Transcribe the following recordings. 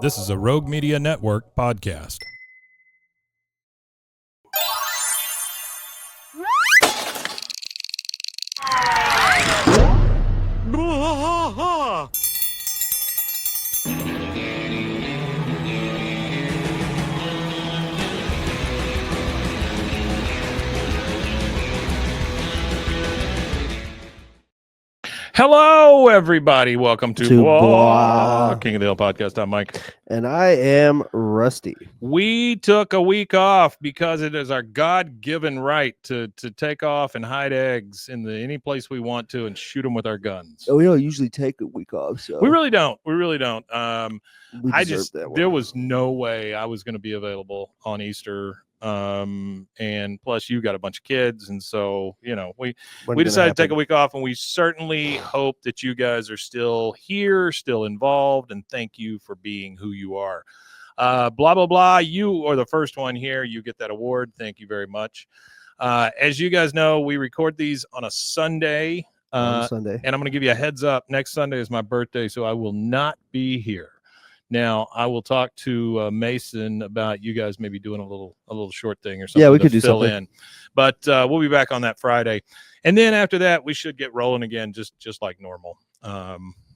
This is a Rogue Media Network podcast. Hello, everybody. Welcome to King of the Hill podcast. I'm Mike. And I am Rusty. We took a week off because it is our God-given right to take off and hide eggs in any place we want to and shoot them with our guns. Oh, we don't usually take a week off, so we really don't. There was no way I was going to be available on Easter. And plus you got a bunch of kids, and so we decided to take a week off, and we certainly hope that you guys are still here, still involved, and thank you for being who you are. Blah blah blah, you are the first one here, you get that award. Thank you very much. As you guys know, we record these on a Sunday, and I'm going to give you a heads up. Next Sunday is my birthday, so I will not be here. Now, I will talk to Mason about you guys maybe doing a little short thing or something. Yeah, we could do fill something in. But we'll be back on that Friday. And then after that, we should get rolling again, just like normal.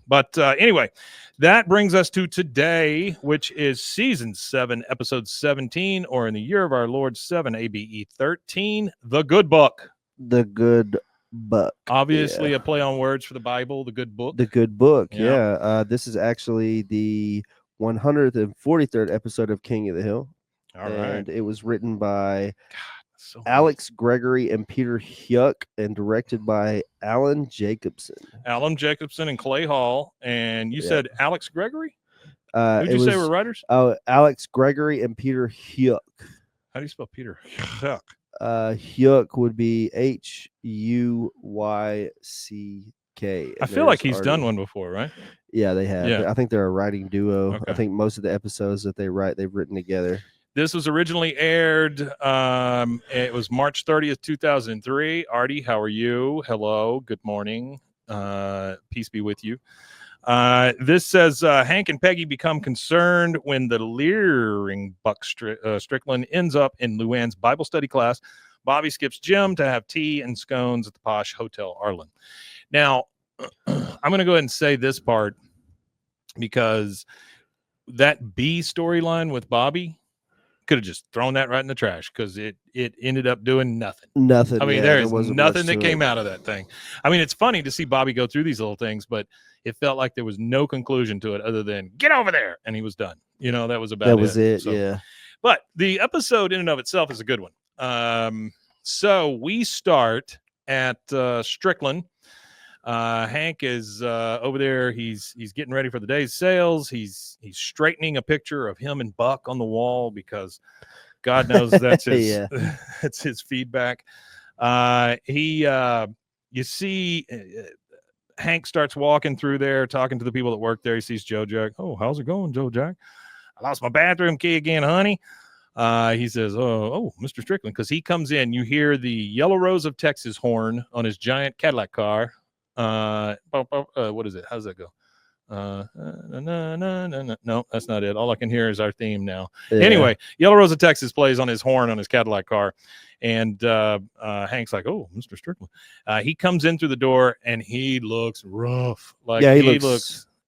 But anyway, that brings us to today, which is season 7, episode 17, or in the year of our Lord 7, ABE 13, The Good Book. The Good Book. Obviously, a play on words for the Bible, The Good Book. The Good Book, yeah. This is actually the 143rd episode of King of the Hill. All right. And it was written by Alex Gregory and Peter Hyuk and directed by Alan Jacobson. Alan Jacobson and Clay Hall. And you said Alex Gregory? Who'd you say were writers? Alex Gregory and Peter Hyuk. How do you spell Peter Hyuk? Hyuk would be Huyck. I feel like he's done one before, right? Yeah, they have. Yeah. I think they're a writing duo. Okay. I think most of the episodes that they write, they've written together. This was originally aired. It was March 30th, 2003. Artie, how are you? Hello. Good morning. Peace be with you. This says Hank and Peggy become concerned when the leering Buck Strickland ends up in Luanne's Bible study class. Bobby skips gym to have tea and scones at the posh Hotel Arlen. Now, I'm going to go ahead and say this part because that B storyline with Bobby could have just thrown that right in the trash because it ended up doing nothing. Nothing. I mean, there is nothing that came out of that thing. I mean, it's funny to see Bobby go through these little things, but it felt like there was no conclusion to it other than get over there, and he was done. That was about it. That was it, so, yeah. But the episode in and of itself is a good one. So we start at Strickland. Hank is over there. He's getting ready for the day's sales. He's straightening a picture of him and Buck on the wall because God knows that's his that's his feedback. You see Hank starts walking through there, talking to the people that work there. He sees Joe Jack. Oh, how's it going, Joe Jack? I lost my bathroom key again, honey. He says, oh, Mr. Strickland, because he comes in. You hear the Yellow Rose of Texas horn on his giant Cadillac car. What is it? How does that go? No, that's not it. All I can hear is our theme now. Yeah. Anyway, Yellow Rose of Texas plays on his horn on his Cadillac car. And Hank's like, oh, Mr. Strickland. He comes in through the door and he looks rough. Like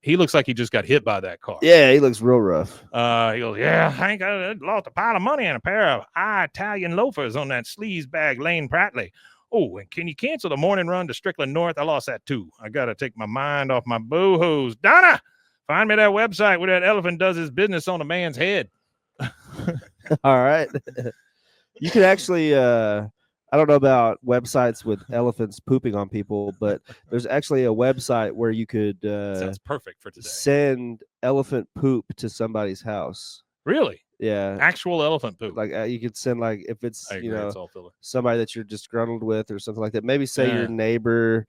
he looks like he just got hit by that car. Yeah, he looks real rough. He goes, yeah, Hank, I lost a pile of money and a pair of Italian loafers on that sleaze bag Lane Pratley. Oh, and can you cancel the morning run to Strickland North? I lost that too. I got to take my mind off my boo-hoos. Donna, find me that website where that elephant does his business on a man's head. All right. You could actually, I don't know about websites with elephants pooping on people, but there's actually a website where you could sounds perfect for today. Send elephant poop to somebody's house. Really? Yeah, actual elephant poop. Like you could send, like, if it's it's all filler. Somebody that you're disgruntled with or something like that. Maybe say your neighbor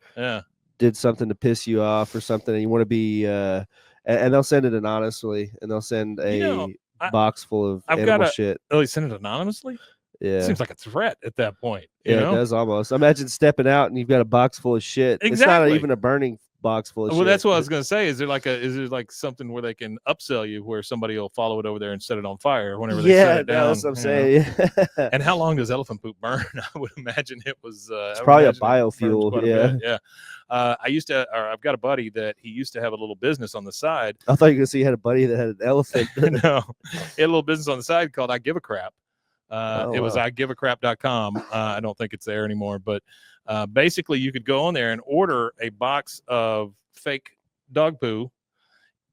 did something to piss you off or something, and you want to be and they'll send it anonymously, and they'll send a box full of animal shit. Oh, they send it anonymously? Yeah, it seems like a threat at that point. It does almost. Imagine stepping out and you've got a box full of shit. Exactly. It's not even a burning box full of shit. Well, that's what I was gonna say. Is there like something where they can upsell you, where somebody will follow it over there and set it on fire whenever they set it down? That's what I'm saying. And how long does elephant poop burn? I would imagine it was. It's probably a biofuel. Yeah. I've got a buddy that he used to have a little business on the side. I thought you were gonna say you had a buddy that had an elephant. No, he had a little business on the side called I Give a Crap. It was igiveacrap.com. I don't think it's there anymore, but basically you could go on there and order a box of fake dog poo,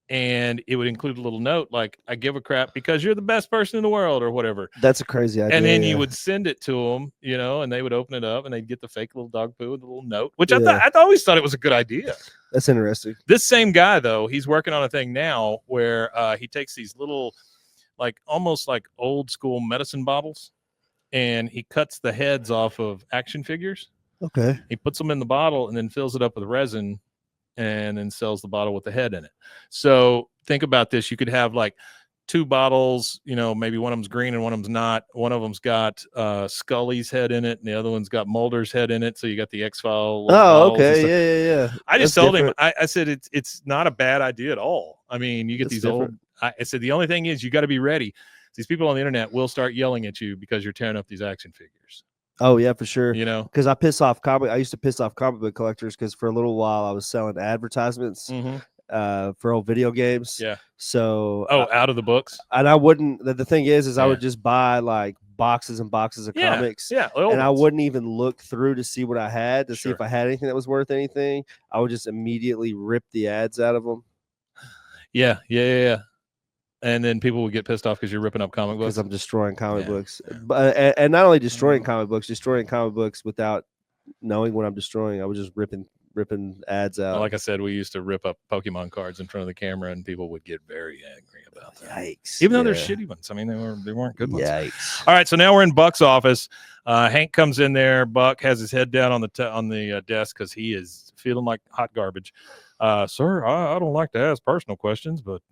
and it would include a little note like, I give a crap because you're the best person in the world, or whatever. That's a crazy idea. And then you would send it to them, and they would open it up and they'd get the fake little dog poo with a little note, which I always thought it was a good idea. That's interesting. This same guy, though, he's working on a thing now where he takes these little, like almost like old school medicine bottles, and he cuts the heads off of action figures. Okay. He puts them in the bottle and then fills it up with resin, and then sells the bottle with the head in it. So think about this. You could have like 2 bottles, maybe one of them's green and one of them's not. One of them's got Scully's head in it, and the other one's got Mulder's head in it. So you got the X-File. Oh, okay. Yeah. I just told him, I said, it's not a bad idea at all. I mean, you get these different. I said, the only thing is you got to be ready. These people on the internet will start yelling at you because you're tearing up these action figures. Oh yeah, for sure. Because I used to piss off comic book collectors because for a little while I was selling advertisements for old video games. Yeah. So out of the books. And I wouldn't. The thing is I would just buy like boxes and boxes of comics. Yeah. And I wouldn't even look through to see what I had to see if I had anything that was worth anything. I would just immediately rip the ads out of them. Yeah. And then people would get pissed off because you're ripping up comic books. Because I'm destroying comic books, but and not only destroying comic books without knowing what I'm destroying. I was just ripping ads out. Like I said, we used to rip up Pokemon cards in front of the camera, and people would get very angry about that. Yikes! Even though they're shitty ones. I mean, they weren't good ones. Yikes! All right, so now we're in Buck's office. Hank comes in there. Buck has his head down on the desk because he is feeling like hot garbage. Sir, I don't like to ask personal questions, but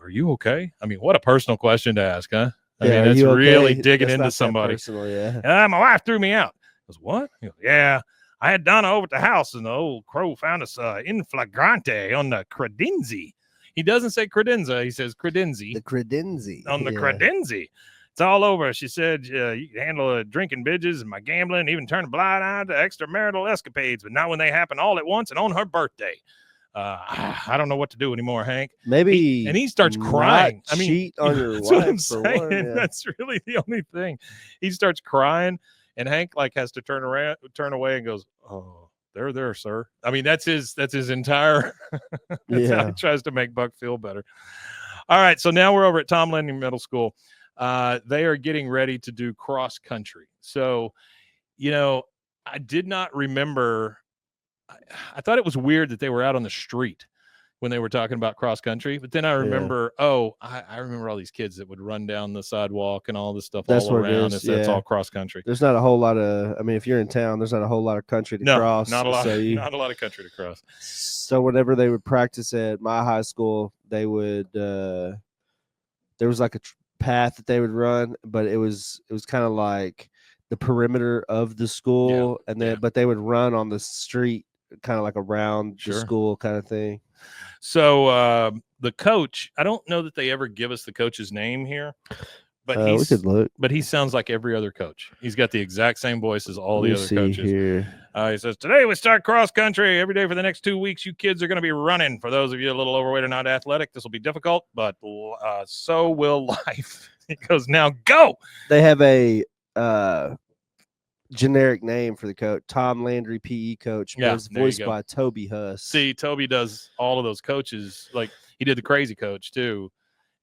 are you okay? I mean, what a personal question to ask, huh? I mean, that's really digging into somebody. Personal, my wife threw me out. I goes, what? He goes, yeah. I had Donna over at the house, and the old crow found us in flagrante on the credenzi. He doesn't say credenza. He says credenzi. The credenzi. On the credenzi. It's all over. She said, you can handle drinking bitches and my gambling, even turn a blind eye to extramarital escapades, but not when they happen all at once and on her birthday. I don't know what to do anymore, Hank. Maybe he starts crying. Cheat on your that's wife. What I'm saying. That's really the only thing. He starts crying, and Hank has to turn away, and goes, "Oh, there, sir." I mean, that's his entire. That's how he tries to make Buck feel better. All right, so now we're over at Tom Landing Middle School. They are getting ready to do cross country. So, I did not remember. I thought it was weird that they were out on the street when they were talking about cross country, but then I remember, I remember all these kids that would run down the sidewalk and all this stuff all around. That's all cross country. There's not a whole lot of, if you're in town, there's not a whole lot of country to cross. Not a lot. Not a lot of country to cross. So whenever they would practice at my high school, they would. There was like a path that they would run, but it was kind of like the perimeter of the school, but they would run on the street, kind of like around the school kind of thing. So the coach, I don't know that they ever give us the coach's name here, but we could look. But he sounds like every other coach. He's got the exact same voice as all the other coaches. Here. He says, today we start cross country every day for the next 2 weeks. You kids are going to be running. For those of you a little overweight or not athletic, this will be difficult, but so will life. He goes, now go. They have a generic name for the coach, Tom Landry, PE coach. Was voiced by Toby Huss. See, Toby does all of those coaches. Like he did the crazy coach too.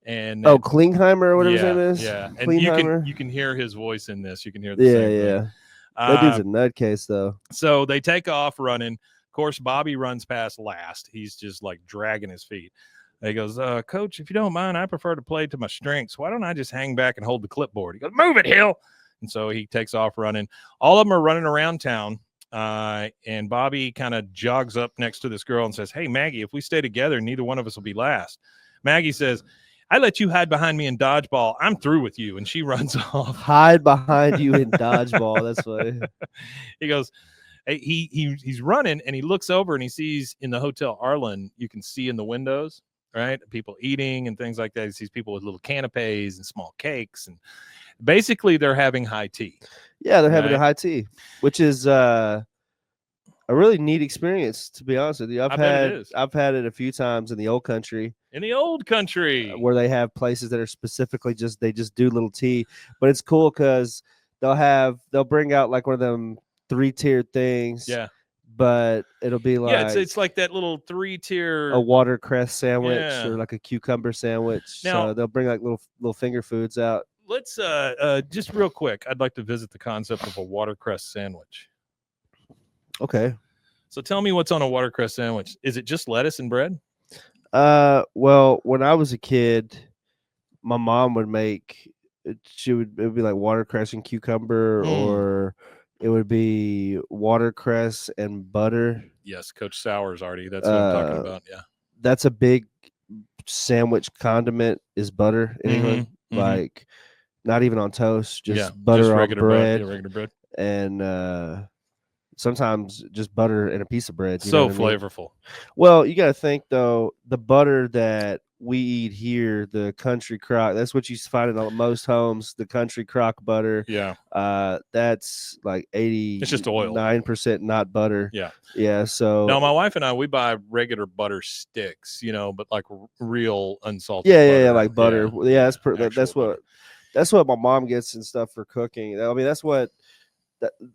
And Klingheimer or whatever his name is. Yeah, and you can hear his voice in this. You can hear the same thing. That dude's a nutcase though. So they take off running. Of course, Bobby runs past last. He's just like dragging his feet. He goes, Coach, if you don't mind, I prefer to play to my strengths. Why don't I just hang back and hold the clipboard? He goes, move it, Hill. And so he takes off running. All of them are running around town. And Bobby kind of jogs up next to this girl and says, hey, Maggie, if we stay together, neither one of us will be last. Maggie says, I let you hide behind me in dodgeball. I'm through with you. And she runs off. Hide behind you in dodgeball. That's funny. He goes, He's running and he looks over and he sees in the Hotel Arlen, you can see in the windows, right? People eating and things like that. He sees people with little canapes and small cakes, and basically they're having high tea. Yeah, they're having a high tea, which is a really neat experience, to be honest with you. I've had it a few times in the old country. In the old country, where they have places that are specifically they just do little tea, but it's cool because they'll bring out like one of them 3-tiered things. Yeah. But it'll be like it's like that little 3-tier, a watercress sandwich or like a cucumber sandwich. Now, so they'll bring like little finger foods out. Let's just real quick, I'd like to visit the concept of a watercress sandwich. Okay. So tell me what's on a watercress sandwich. Is it just lettuce and bread? Well, when I was a kid, my mom would make it would be like watercress and cucumber, or it would be watercress and butter. Yes, Coach Sauer's already. That's what I'm talking about. Yeah. That's a big sandwich condiment is butter in England. Like not even on toast, just butter just on bread. Regular bread. And sometimes just butter and a piece of bread. So flavorful. Well, you got to think though, the butter that we eat here, the country crock, that's what you find in most homes, the country crock butter. Yeah. That's like 80. It's just oil. 9% not butter. Yeah. Yeah. So now my wife and I, we buy regular butter sticks, but like real unsalted. Yeah, like butter. Yeah, that's what my mom gets and stuff for cooking. I mean, that's what.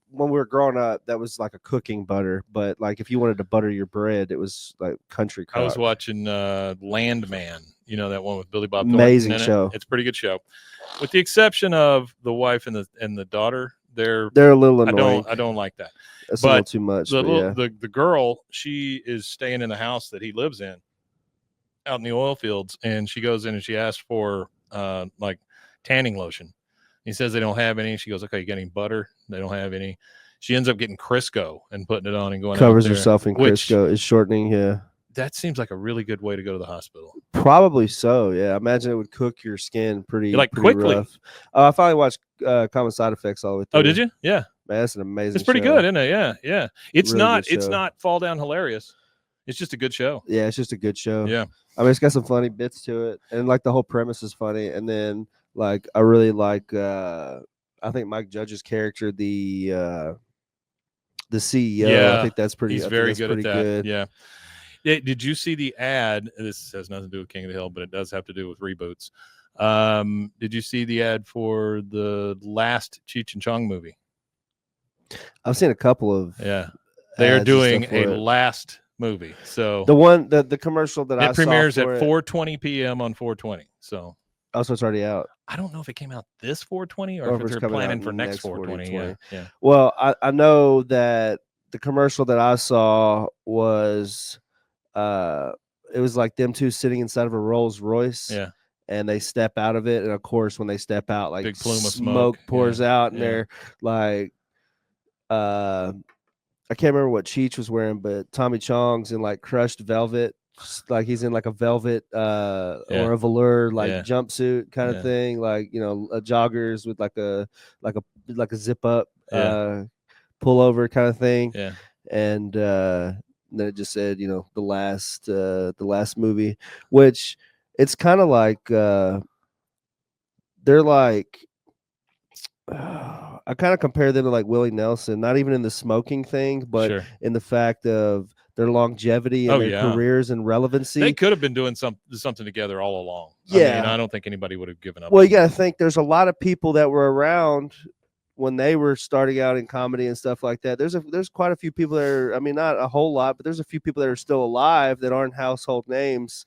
When we were growing up, that was like a cooking butter, but like if you wanted to butter your bread, it was like country crock. I was watching Landman, that one with Billy Bob Thornton. Amazing show. It's a pretty good show, with the exception of the wife and the daughter. They're a little annoying. I don't like that. That's a little too much. The girl, she is staying in the house that he lives in, out in the oil fields, and she goes in and she asks for like tanning lotion. He says they don't have any. She goes, okay, you got any butter? They don't have any. She ends up getting Crisco and putting it on and going covers herself in Crisco. Is shortening. Yeah. That seems like a really good way to go to the hospital. Probably so. Yeah. I imagine it would cook your skin pretty quickly. Rough. I finally watched Common Side Effects all the way through. Oh, did you? Yeah. Man, that's an amazing It's pretty good, isn't it? Yeah. Yeah. It's really not fall down hilarious. It's just a good show. Yeah. It's just a good show. Yeah. I mean, it's got some funny bits to it. And like the whole premise is funny. And then like, I really like, I think Mike Judge's character, the CEO. Yeah, I think that's pretty. He's very good at that. Good. Yeah. Did you see the ad? This has nothing to do with King of the Hill, but it does have to do with reboots. Did you see the ad for the last Cheech and Chong movie? I've seen a couple of. Yeah, they are doing a last movie. So the commercial that I saw premieres at 4:20 p.m. on 4/20. So. Oh, so it's already out. I don't know if it came out this 4/20 or if they're planning for next 4/20. Yeah. Well, I know that the commercial that I saw was, it was like them two sitting inside of a Rolls Royce. Yeah. And they step out of it, and of course, when they step out, like big plume of smoke pours out, and they're like, I can't remember what Cheech was wearing, but Tommy Chong's in like crushed velvet. Like he's in like a velvet or a velour like jumpsuit kind of thing, like a joggers with like a zip up pullover kind of thing. Yeah. And then it just said the last movie, which it's kind of like they're like I kind of compare them to like Willie Nelson, not even in the smoking thing, but in the fact of their longevity and their careers and relevancy. They could have been doing something together all along. Yeah. I mean, I don't think anybody would have given up. Well, you got to think there's a lot of people that were around when they were starting out in comedy and stuff like that. There's quite a few people that are, I mean, not a whole lot, but there's a few people that are still alive that aren't household names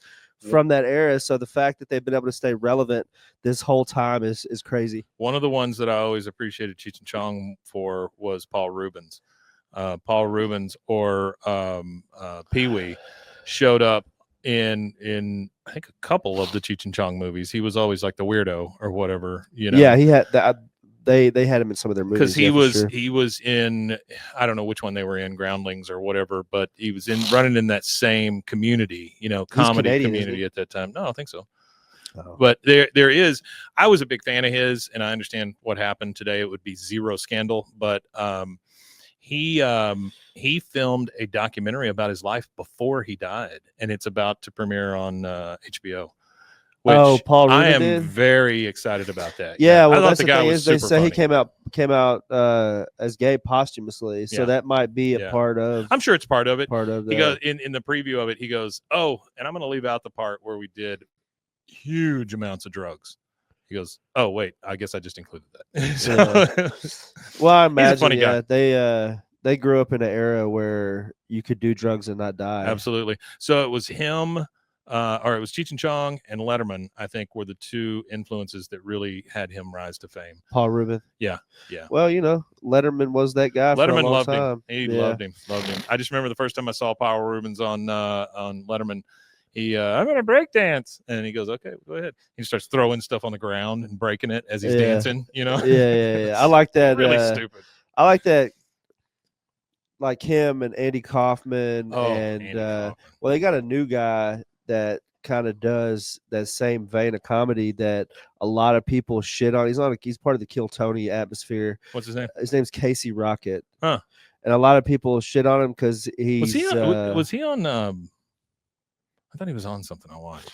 from that era. So the fact that they've been able to stay relevant this whole time is crazy. One of the ones that I always appreciated Cheech and Chong for was Paul Rubens. Paul Rubens or Pee-wee showed up in I think a couple of the Cheech and Chong movies. He was always like the weirdo or whatever, Yeah, he had that. They had him in some of their movies because he was in, I don't know which one they were in, Groundlings or whatever, but he was running in that same community, comedy Canadian, community at that time. No, I think so. Oh. But there is. I was a big fan of his, and I understand what happened today. It would be zero scandal, but he filmed a documentary about his life before he died, and it's about to premiere on HBO. Which Paul Rubin I am did? very excited about that. Yeah, well, I thought that's the guy was they super say funny. he came out as gay posthumously, so that might be a part of. I'm sure it's part of it. Part of he goes in the preview of it. He goes, "Oh, and I'm going to leave out the part where we did huge amounts of drugs." He goes, "Oh, wait, I guess I just included that." So, well, I imagine he's a funny guy. They grew up in an era where you could do drugs and not die. Absolutely. So it was him, or it was Cheech and Chong and Letterman, I think, were the two influences that really had him rise to fame. Paul Rubin. Yeah. Well, Letterman was that guy. Letterman for a long loved time. him. He loved him. I just remember the first time I saw Paul Rubens on Letterman. I'm gonna break dance, and he goes, "Okay, go ahead." He starts throwing stuff on the ground and breaking it as he's dancing. Yeah. I like that. Really stupid. I like that. Like him and Andy Kaufman, Kaufman. Well, they got a new guy that kind of does that same vein of comedy that a lot of people shit on. He's part of the Kill Tony atmosphere. What's his name? His name's Casey Rocket. Huh. And a lot of people shit on him because was he on I thought he was on something I watched.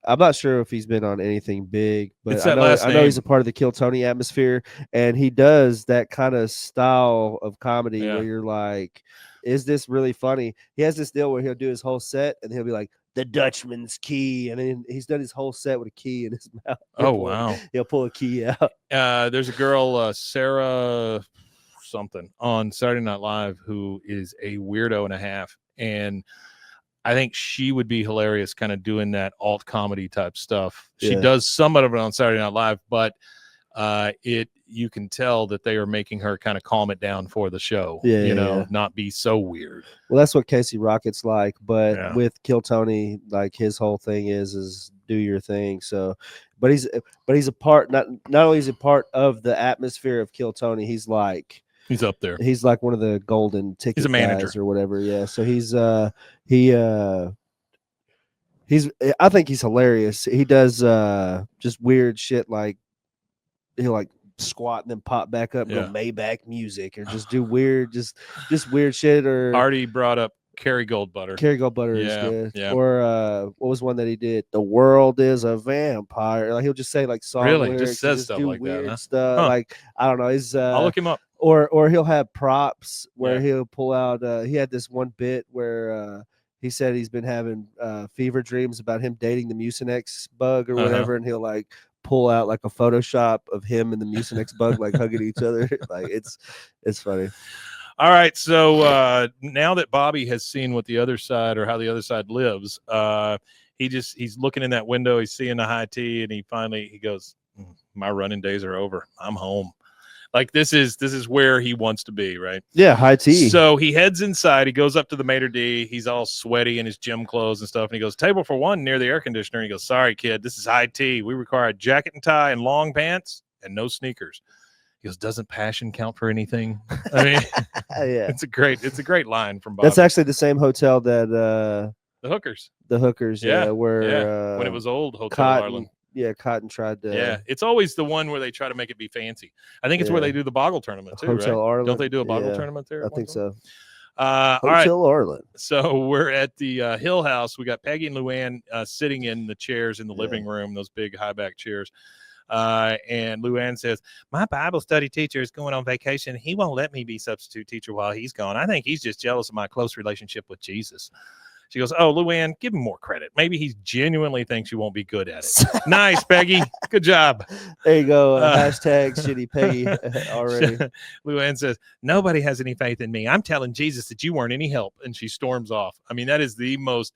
I'm not sure if he's been on anything big, but I know he's a part of the Kill Tony atmosphere, and he does that kind of style of comedy where you're like, is this really funny? He has this deal where he'll do his whole set and he'll be like, the Dutchman's key, and then he's done his whole set with a key in his mouth. He'll pull a key out. There's a girl, Sarah something, on Saturday Night Live who is a weirdo and a half, and I think she would be hilarious kind of doing that alt comedy type stuff. She does somewhat of it on Saturday Night Live, but you can tell that they are making her kind of calm it down for the show, not be so weird. Well, that's what Casey Rocket's like, but with Kill Tony, like his whole thing is do your thing. So, but he's a part, not only is he part of the atmosphere of Kill Tony, he's up there. He's like one of the golden ticket he's a manager guys or whatever. Yeah. So I think he's hilarious. He does just weird shit, like he'll like squat and then pop back up and go Maybach music, or just do weird just weird shit. Or Artie brought up Carrie Goldbutter. Carrie Goldbutter is good. Yeah. Or what was one that he did? The world is a vampire. Like he'll just say like song lyrics, just says stuff like that. Huh? Stuff. Like I don't know. He's I'll look him up. Or he'll have props where he'll pull out. He had this one bit where he said he's been having fever dreams about him dating the Mucinex bug or whatever, and he'll like pull out like a Photoshop of him and the Mucinex bug like hugging each other. Like it's funny. All right, so now that Bobby has seen what the other side, or how the other side lives, he's looking in that window, he's seeing the high tea, and he goes, my running days are over. I'm home. Like this is where he wants to be, right? Yeah, high tea. So he heads inside. He goes up to the maitre d'. He's all sweaty in his gym clothes and stuff. And he goes, table for one near the air conditioner. And he goes, sorry, kid, this is high tea. We require a jacket and tie and long pants and no sneakers. He goes, doesn't passion count for anything? I mean, it's a great line from Bobby. That's actually the same hotel that the Hookers. Where when it was old Hotel Cotton, Arlen. Yeah, Cotton tried to. Yeah, it's always the one where they try to make it be fancy. I think it's where they do the Boggle tournament too. Hotel Arlen. Don't they do a Boggle tournament there? I think so. Hotel Arlen. So we're at the Hill House. We got Peggy and Luanne sitting in the chairs in the living room, those big high back chairs. And Luanne says, my Bible study teacher is going on vacation. He won't let me be substitute teacher while he's gone. I think he's just jealous of my close relationship with Jesus. She goes, oh, Luanne, give him more credit. Maybe he genuinely thinks you won't be good at it. Nice, Peggy. Good job. There you go. Hashtag shitty Peggy already. Luanne says, nobody has any faith in me. I'm telling Jesus that you weren't any help. And she storms off. I mean, that is the most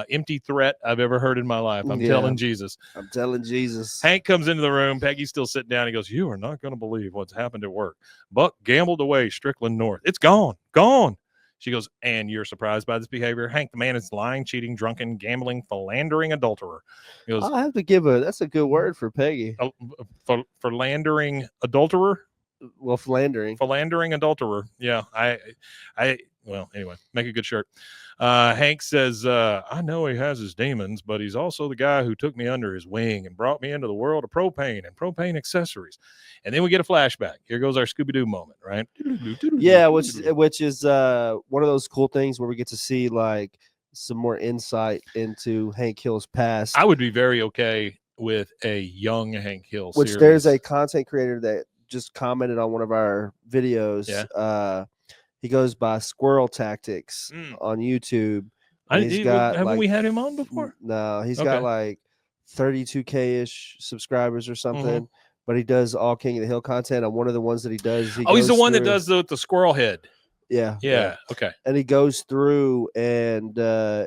empty threat I've ever heard in my life. I'm telling Jesus. I'm telling Jesus. Hank comes into the room. Peggy's still sitting down. He goes, you are not going to believe what's happened at work. Buck gambled away Strickland North. It's gone. She goes, and you're surprised by this behavior? Hank, the man is lying, cheating, drunken, gambling, philandering adulterer. He goes, I have to give that's a good word for Peggy. Philandering adulterer? Well, philandering adulterer. Yeah. well, anyway, make a good shirt. Hank says, I know he has his demons, but he's also the guy who took me under his wing and brought me into the world of propane and propane accessories. And then we get a flashback. Here goes our Scooby-Doo moment, right? Yeah, which is one of those cool things where we get to see like some more insight into Hank Hill's past. I would be very okay with a young Hank Hill which series. There's a content creator that just commented on one of our videos. Yeah. He goes by Squirrel Tactics on YouTube. Haven't we had him on before? No, he's got like 32K ish subscribers or something. But he does all King of the Hill content. On one of the ones that he does, he's the one that does the squirrel head. Yeah. Okay. And he goes through and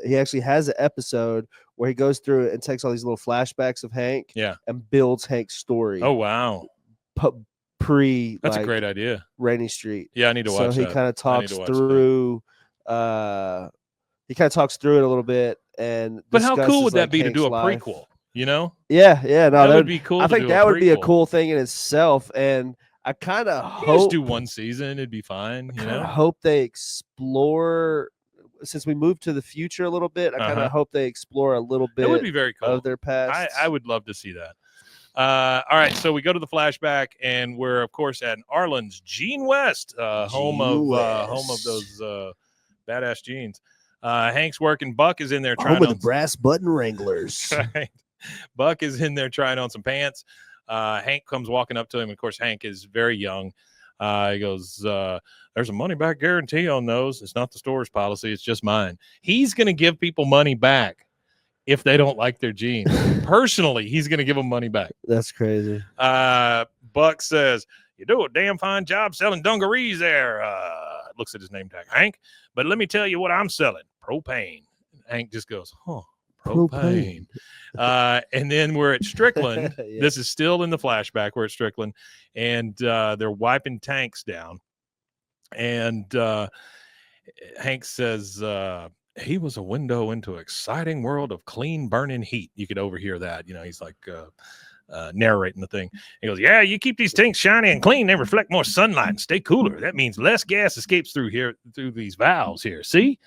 he actually has an episode where he goes through and takes all these little flashbacks of Hank. Yeah. And builds Hank's story. Oh wow. That's a great idea. Rainy Street. Yeah, I need to watch that. So he kind of talks through. He kind of talks through it a little bit, but how cool would that be to do a prequel? You know? Yeah. No, that would be cool. I think that would be a cool thing in itself, and I kind of hope just do one season. It'd be fine. You know? I hope they explore. Since we moved to the future a little bit, I kind of hope they explore a little bit. It would be very cool of their past. I would love to see that. All right, so we go to the flashback, and we're of course at Arlen's Gene West, home of those badass jeans. Hank's working. Buck is in there trying home of the brass button Wranglers. Right. Buck is in there trying on some pants. Hank comes walking up to him. Of course, Hank is very young. He goes, there's a money back guarantee on those. It's not the store's policy. It's just mine. He's going to give people money back if they don't like their jeans. Personally, he's going to give them money back. That's crazy. Buck says, you do a damn fine job selling dungarees there. Looks at his name tag, Hank. But let me tell you what I'm selling. Propane. Hank just goes, propane. And then we're at Strickland. Yeah. This is still in the flashback. We're at Strickland. And they're wiping tanks down. And Hank says, he was a window into an exciting world of clean burning heat. You could overhear that. You know, he's like narrating the thing. He goes, yeah, you keep these tanks shiny and clean. They reflect more sunlight and stay cooler. That means less gas escapes through these valves here. See?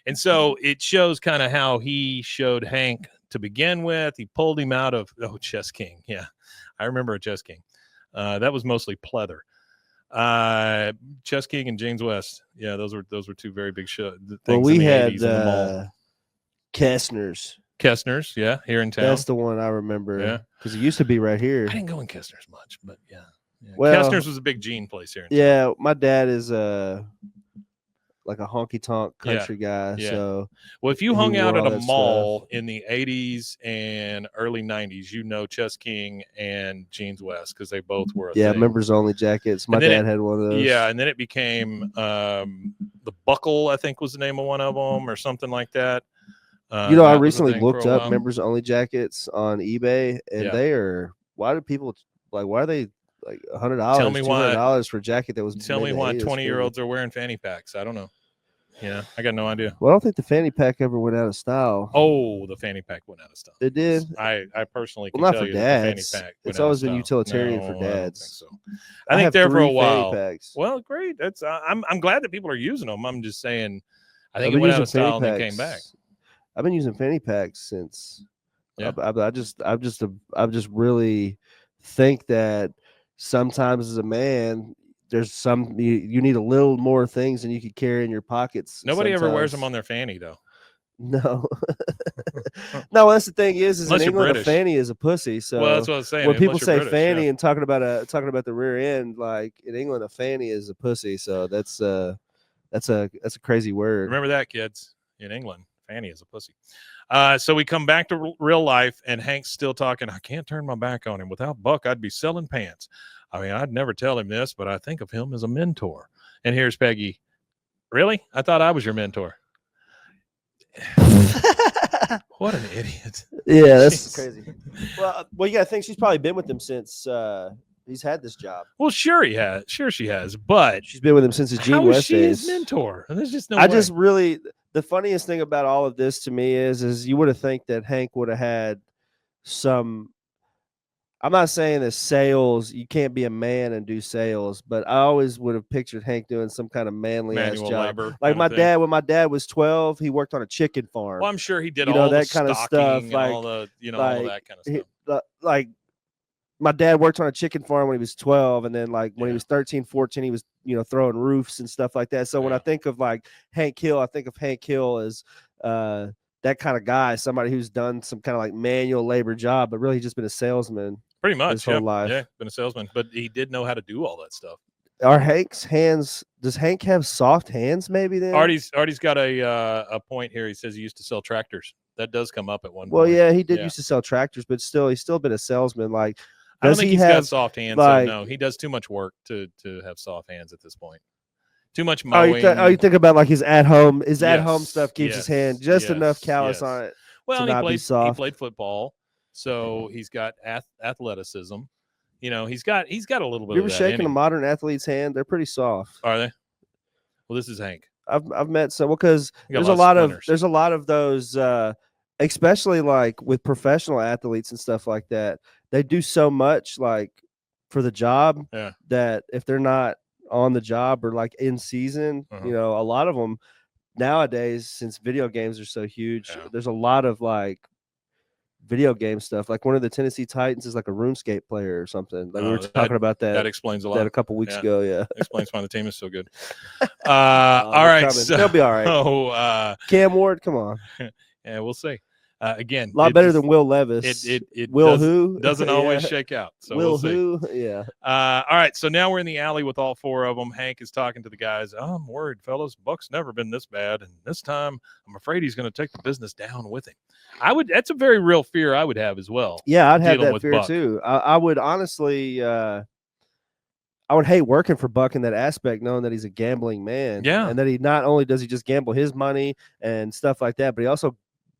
And so it shows kind of how he showed Hank to begin with. He pulled him out of, Chess King. Yeah, I remember a Chess King. That was mostly pleather. Chess King and James West. Yeah, those were two very big shows. Well, we had Kestner's, yeah, here in town. That's the one I remember. Yeah, because it used to be right here. I didn't go in Kestner's much, but yeah. Well, Kestner's was a big jean place here in town. My dad is like a honky tonk country guy. Yeah. So, well, if you hung out at a mall in the 80s and early 90s, you know Chess King and Jeans West because they both were. Members only jackets. My dad had one of those. Yeah, and then it became the Buckle, I think was the name of one of them, or something like that. I recently looked up members only jackets on eBay, and they are. Why are they like $100, $200 for a jacket that was? Tell me why 20-year-olds are wearing fanny packs. I don't know. Yeah, I got no idea. Well, I don't think the fanny pack ever went out of style. Oh, the fanny pack went out of style. It did. I personally can not tell for you dads. The fanny pack it's always been utilitarian for dads. I think there for a while. Packs. Well, great. That's I'm glad that people are using them. I'm just saying, I think it went out of style and then came back. I've been using fanny packs since. Yeah. I just really think that sometimes as a man, there's some you need a little more things than you could carry in your pockets. Nobody ever wears them on their fanny though. No. No, that's the thing is in England a fanny is a pussy. So well, that's what I was saying. When people say British, fanny and talking about the rear end, like in England a fanny is a pussy. So that's a crazy word. Remember that, kids. In England, fanny is a pussy. So we come back to real life, and Hank's still talking. I can't turn my back on him. Without Buck, I'd be selling pants. I mean, I'd never tell him this, but I think of him as a mentor. And here's Peggy. Really? I thought I was your mentor. What an idiot. Yeah, that's crazy. Well, you got to think she's probably been with him since he's had this job. Well, sure he has. Sure she has. But she's been with him since his Gene West days. How is she his mentor? And there's just no way. Just really, the funniest thing about all of this to me is you would have think that Hank would have had some, I'm not saying that sales, you can't be a man and do sales, but I always would have pictured Hank doing some kind of manly ass job. Labor, like my dad, when my dad was 12, he worked on a chicken farm. Well, I'm sure he did all that kind of stuff, and all the, all of that kind of stuff. Like my dad worked on a chicken farm when he was 12, and then like when he was 13, 14, he was throwing roofs and stuff like that. So when I think of like Hank Hill, I think of Hank Hill as that kind of guy, somebody who's done some kind of like manual labor job, but really just been a salesman. Pretty much his whole life. Yeah, been a salesman, but he did know how to do all that stuff. Are Hank's hands? Does Hank have soft hands? Maybe then. Artie's got a point here. He says he used to sell tractors. That does come up at one point. Well, yeah, he did used to sell tractors, but he's still been a salesman. Like, I don't think he's got soft hands. Like, no, he does too much work to have soft hands at this point. Too much mowing. You think about like his at home stuff keeps his hand just enough callus on it. Well, he played football. So he's got athleticism. He's got a little bit. You ever shaking a modern athlete's hand? They're pretty soft. Are they? Well, this is Hank. I've met some because there's a lot of those, especially like with professional athletes and stuff like that. They do so much like for the job that if they're not on the job or like in season, a lot of them nowadays, since video games are so huge, there's a lot of like video game stuff. Like one of the Tennessee Titans is like a RuneScape player or something. Like we were talking about that. That explains a lot. That a couple weeks ago. Yeah, explains why the team is so good. All right, so, they'll be all right. Cam Ward, come on. Yeah, we'll see. Again, a lot better than Will Levis. It doesn't always shake out. So we'll see. Yeah. All right. So now we're in the alley with all four of them. Hank is talking to the guys. Oh, I'm worried, fellas. Buck's never been this bad, and this time I'm afraid he's going to take the business down with him. That's a very real fear I would have as well. Yeah, I'd have that fear Buck too. I would honestly. I would hate working for Buck in that aspect, knowing that he's a gambling man. Yeah, and that he not only does he just gamble his money and stuff like that, but he also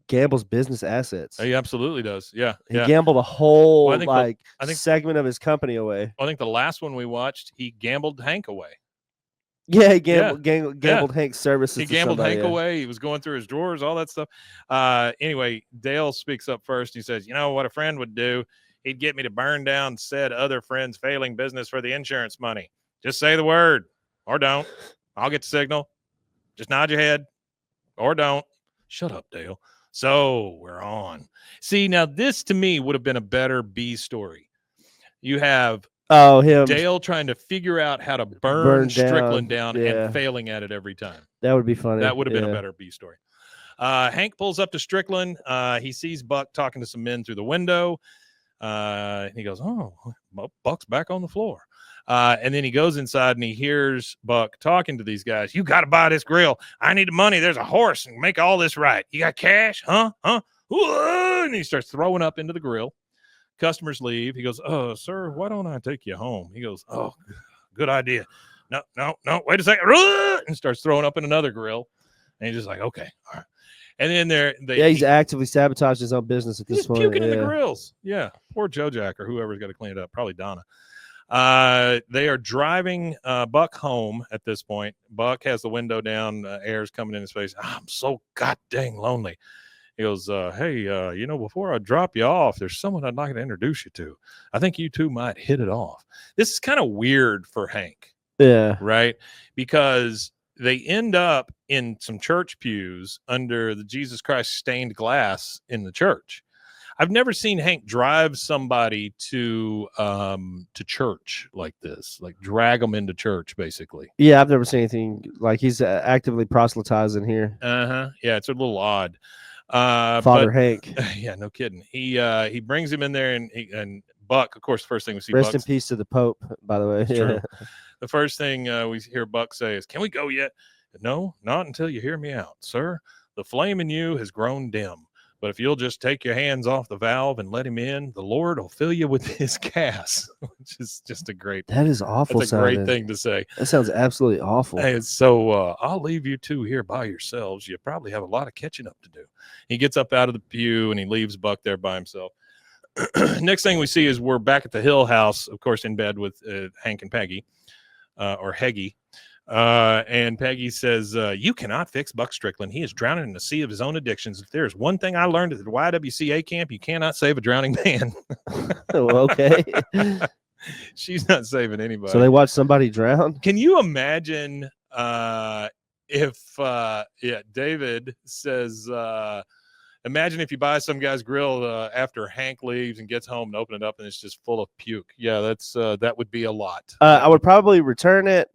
gambles business assets. He absolutely does. Yeah. He gambled a whole segment of his company away. I think the last one we watched, he gambled Hank away. Yeah, he gambled Hank's services. He gambled Hank away. He was going through his drawers, all that stuff. Anyway, Dale speaks up first. He says, what a friend would do? He'd get me to burn down said other friend's failing business for the insurance money. Just say the word or don't. I'll get the signal. Just nod your head or don't. Shut up, Dale. So we're on. See, now this to me would have been a better B story. You have him Dale trying to figure out how to burn Strickland down and failing at it every time. That would be funny. That would have been a better B story. Hank pulls up to Strickland. He sees Buck talking to some men through the window. He goes, "Oh, Buck's back on the floor." And then he goes inside and he hears Buck talking to these guys. You got to buy this grill. I need the money. There's a horse and make all this right. You got cash? Huh? And he starts throwing up into the grill. Customers leave. He goes, sir, why don't I take you home? He goes, oh, good idea. No, wait a second. And starts throwing up in another grill. And he's just like, okay, all right. And then he's actively sabotaging his own business at this point. He's puking in the grills. Yeah. Poor Joe Jack or whoever's got to clean it up. Probably Donna. They are driving Buck home at this point. Buck has the window down, air's coming in his face. I'm so god dang lonely. He goes, hey, before I drop you off, there's someone I'd like to introduce you to. I think you two might hit it off. This is kind of weird for Hank. Yeah. Right? Because they end up in some church pews under the Jesus Christ stained glass in the church. I've never seen Hank drive somebody to church like this, like drag them into church, basically. Yeah, I've never seen anything like he's actively proselytizing here. Yeah, it's a little odd. Father Hank. Yeah, no kidding. He brings him in there, and Buck, of course, the first thing we see. Rest in peace to the Pope, by the way. It's true. The first thing we hear Buck say is, "Can we go yet?" No, not until you hear me out, sir. The flame in you has grown dim. But if you'll just take your hands off the valve and let him in, the Lord will fill you with his gas, which is just a great. That is awful. That's a great thing to say. That sounds absolutely awful. Hey, so I'll leave you two here by yourselves. You probably have a lot of catching up to do. He gets up out of the pew and he leaves Buck there by himself. Next thing we see is we're back at the Hill house, of course, in bed with Hank and Peggy, or Heggy. And Peggy says, you cannot fix Buck Strickland. He is drowning in the sea of his own addictions. If there's one thing I learned at the YWCA camp, you cannot save a drowning man. Okay. She's not saving anybody. So they watch somebody drown? Can you imagine if David says, imagine if you buy some guy's grill after Hank leaves and gets home and open it up and it's just full of puke. Yeah, that would be a lot. I would probably return it,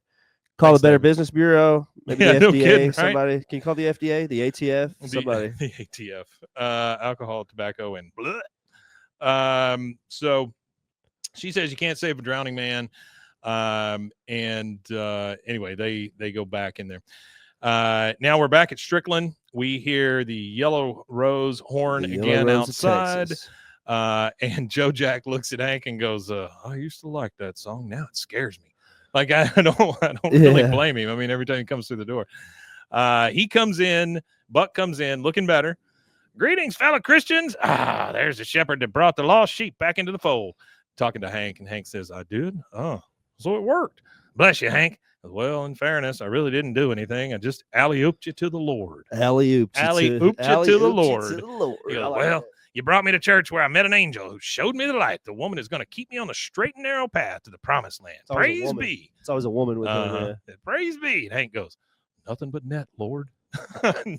call the Better Business Bureau, maybe the FDA, no kidding, right? somebody. Can you call the FDA, the ATF, somebody? The ATF, alcohol, tobacco, and blah. So she says you can't save a drowning man. Anyway, they go back in there. Now we're back at Strickland. We hear the Yellow Rose horn again outside. And Joe Jack looks at Hank and goes, I used to like that song. Now it scares me. Like, I don't really blame him. I mean, every time he comes through the door, he comes in, Buck comes in looking better. Greetings, fellow Christians. There's the shepherd that brought the lost sheep back into the fold. Talking to Hank, and Hank says, I did? Oh, so it worked. Bless you, Hank. Well, in fairness, I really didn't do anything. I just alley-ooped you to the Lord. Alley-ooped you to the Lord. He goes, well, you brought me to church where I met an angel who showed me the light. The woman is going to keep me on the straight and narrow path to the promised land. Praise be. It's always a woman with him. Praise be. And Hank goes, nothing but net, Lord.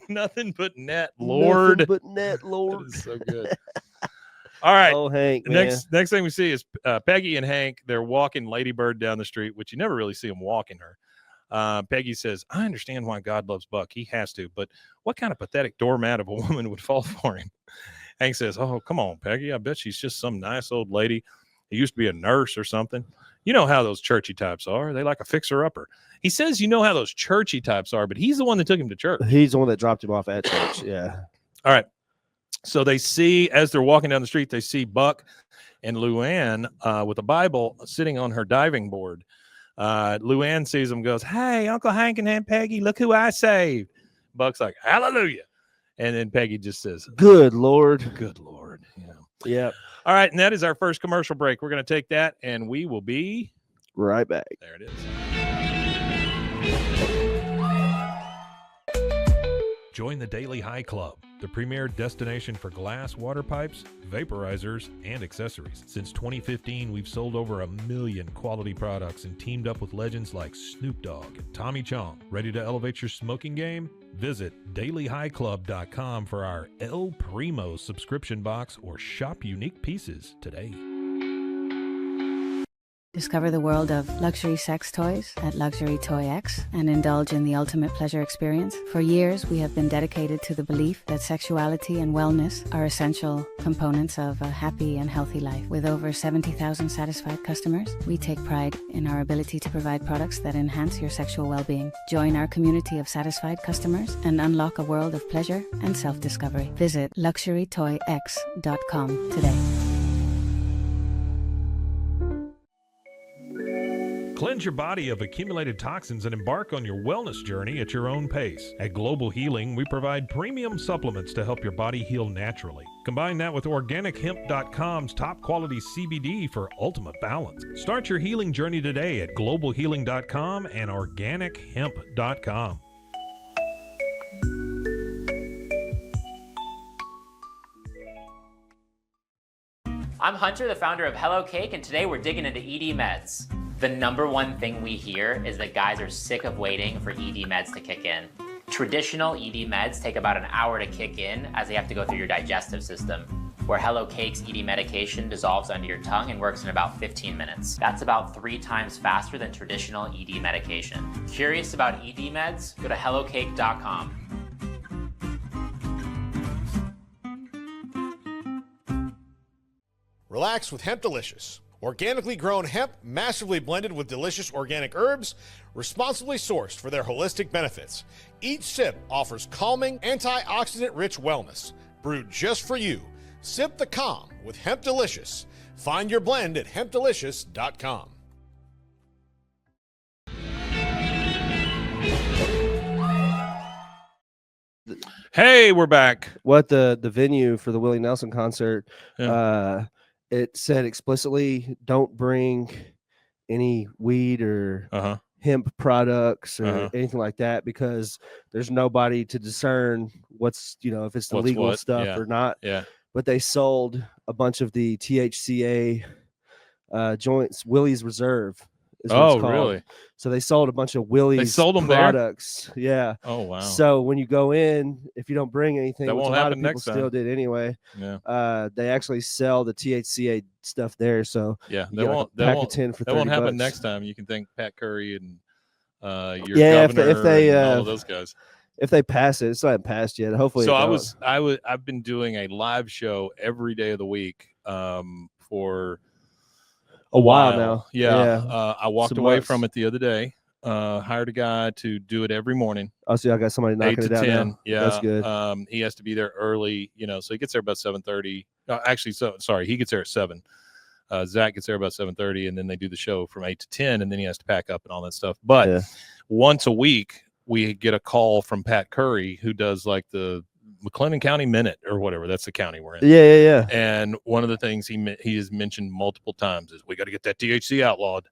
Nothing but net, Lord. Nothing but net, Lord. That is so good. All right. Oh, Hank. Next thing we see is Peggy and Hank. They're walking Lady Bird down the street, which you never really see them walking her. Peggy says, I understand why God loves Buck. He has to. But what kind of pathetic doormat of a woman would fall for him? Hank says, oh, come on, Peggy. I bet she's just some nice old lady. He used to be a nurse or something. You know how those churchy types are. They like a fixer-upper. He says you know how those churchy types are, but he's the one that took him to church. He's the one that dropped him off at church. Yeah. All right. So they see, as they're walking down the street, they see Buck and Luanne with a Bible sitting on her diving board. Luanne sees them, goes, hey, Uncle Hank and Aunt Peggy, look who I saved. Buck's like, hallelujah. And then Peggy just says, good Lord. Good Lord. You know. Yeah. All right. And that is our first commercial break. We're going to take that and we will be right back. There it is. Join the Daily High Club, the premier destination for glass, water pipes, vaporizers, and accessories. Since 2015, we've sold over 1 million quality products and teamed up with legends like Snoop Dogg and Tommy Chong. Ready to elevate your smoking game? Visit dailyhighclub.com for our El Primo subscription box or shop unique pieces today. Discover the world of luxury sex toys at Luxury Toy X and indulge in the ultimate pleasure experience. For years, we have been dedicated to the belief that sexuality and wellness are essential components of a happy and healthy life. With over 70,000 satisfied customers, we take pride in our ability to provide products that enhance your sexual well-being. Join our community of satisfied customers and unlock a world of pleasure and self-discovery. Visit luxurytoyx.com today. Cleanse your body of accumulated toxins and embark on your wellness journey at your own pace. At Global Healing, we provide premium supplements to help your body heal naturally. Combine that with OrganicHemp.com's top quality CBD for ultimate balance. Start your healing journey today at GlobalHealing.com and OrganicHemp.com. I'm Hunter, the founder of Hello Cake, and today we're digging into ED meds. The number one thing we hear is that guys are sick of waiting for ED meds to kick in. Traditional ED meds take about an hour to kick in as they have to go through your digestive system, where Hello Cake's ED medication dissolves under your tongue and works in about 15 minutes. That's about 3 times faster than traditional ED medication. Curious about ED meds? Go to hellocake.com. Relax with Hemp Delicious. Organically grown hemp, massively blended with delicious organic herbs, responsibly sourced for their holistic benefits. Each sip offers calming, antioxidant-rich wellness. Brewed just for you. Sip the calm with Hemp Delicious. Find your blend at hempdelicious.com. Hey, we're back. What the venue for the Willie Nelson concert, it said explicitly, don't bring any weed or hemp products or anything like that, because there's nobody to discern what's, if it's the legal stuff or not. Yeah. But they sold a bunch of the THCA joints. Willie's Reserve is what it's called. Really? So they sold a bunch of Willie's products. There? Yeah. Oh, wow. So when you go in, if you don't bring anything, that which won't a lot happen of people still did anyway, they actually sell the THCA stuff there. So yeah, that won't happen next time. You can thank Pat Curry and your governor and all of those guys. If they pass it, it's not passed yet. Hopefully. So I've been doing a live show every day of the week for a while now. Yeah. I walked away from it the other day. Hired a guy to do it every morning. Oh, so I got somebody knocking it down 10. Now. Yeah, that's good. He has to be there early, so he gets there about 7:30. He gets there at 7. Zach gets there about 7:30, and then they do the show from 8 to 10, and then he has to pack up and all that stuff. But once a week, we get a call from Pat Curry, who does like the McLennan County Minute or whatever. That's the county we're in. Yeah. And one of the things he has mentioned multiple times is we got to get that THC outlawed.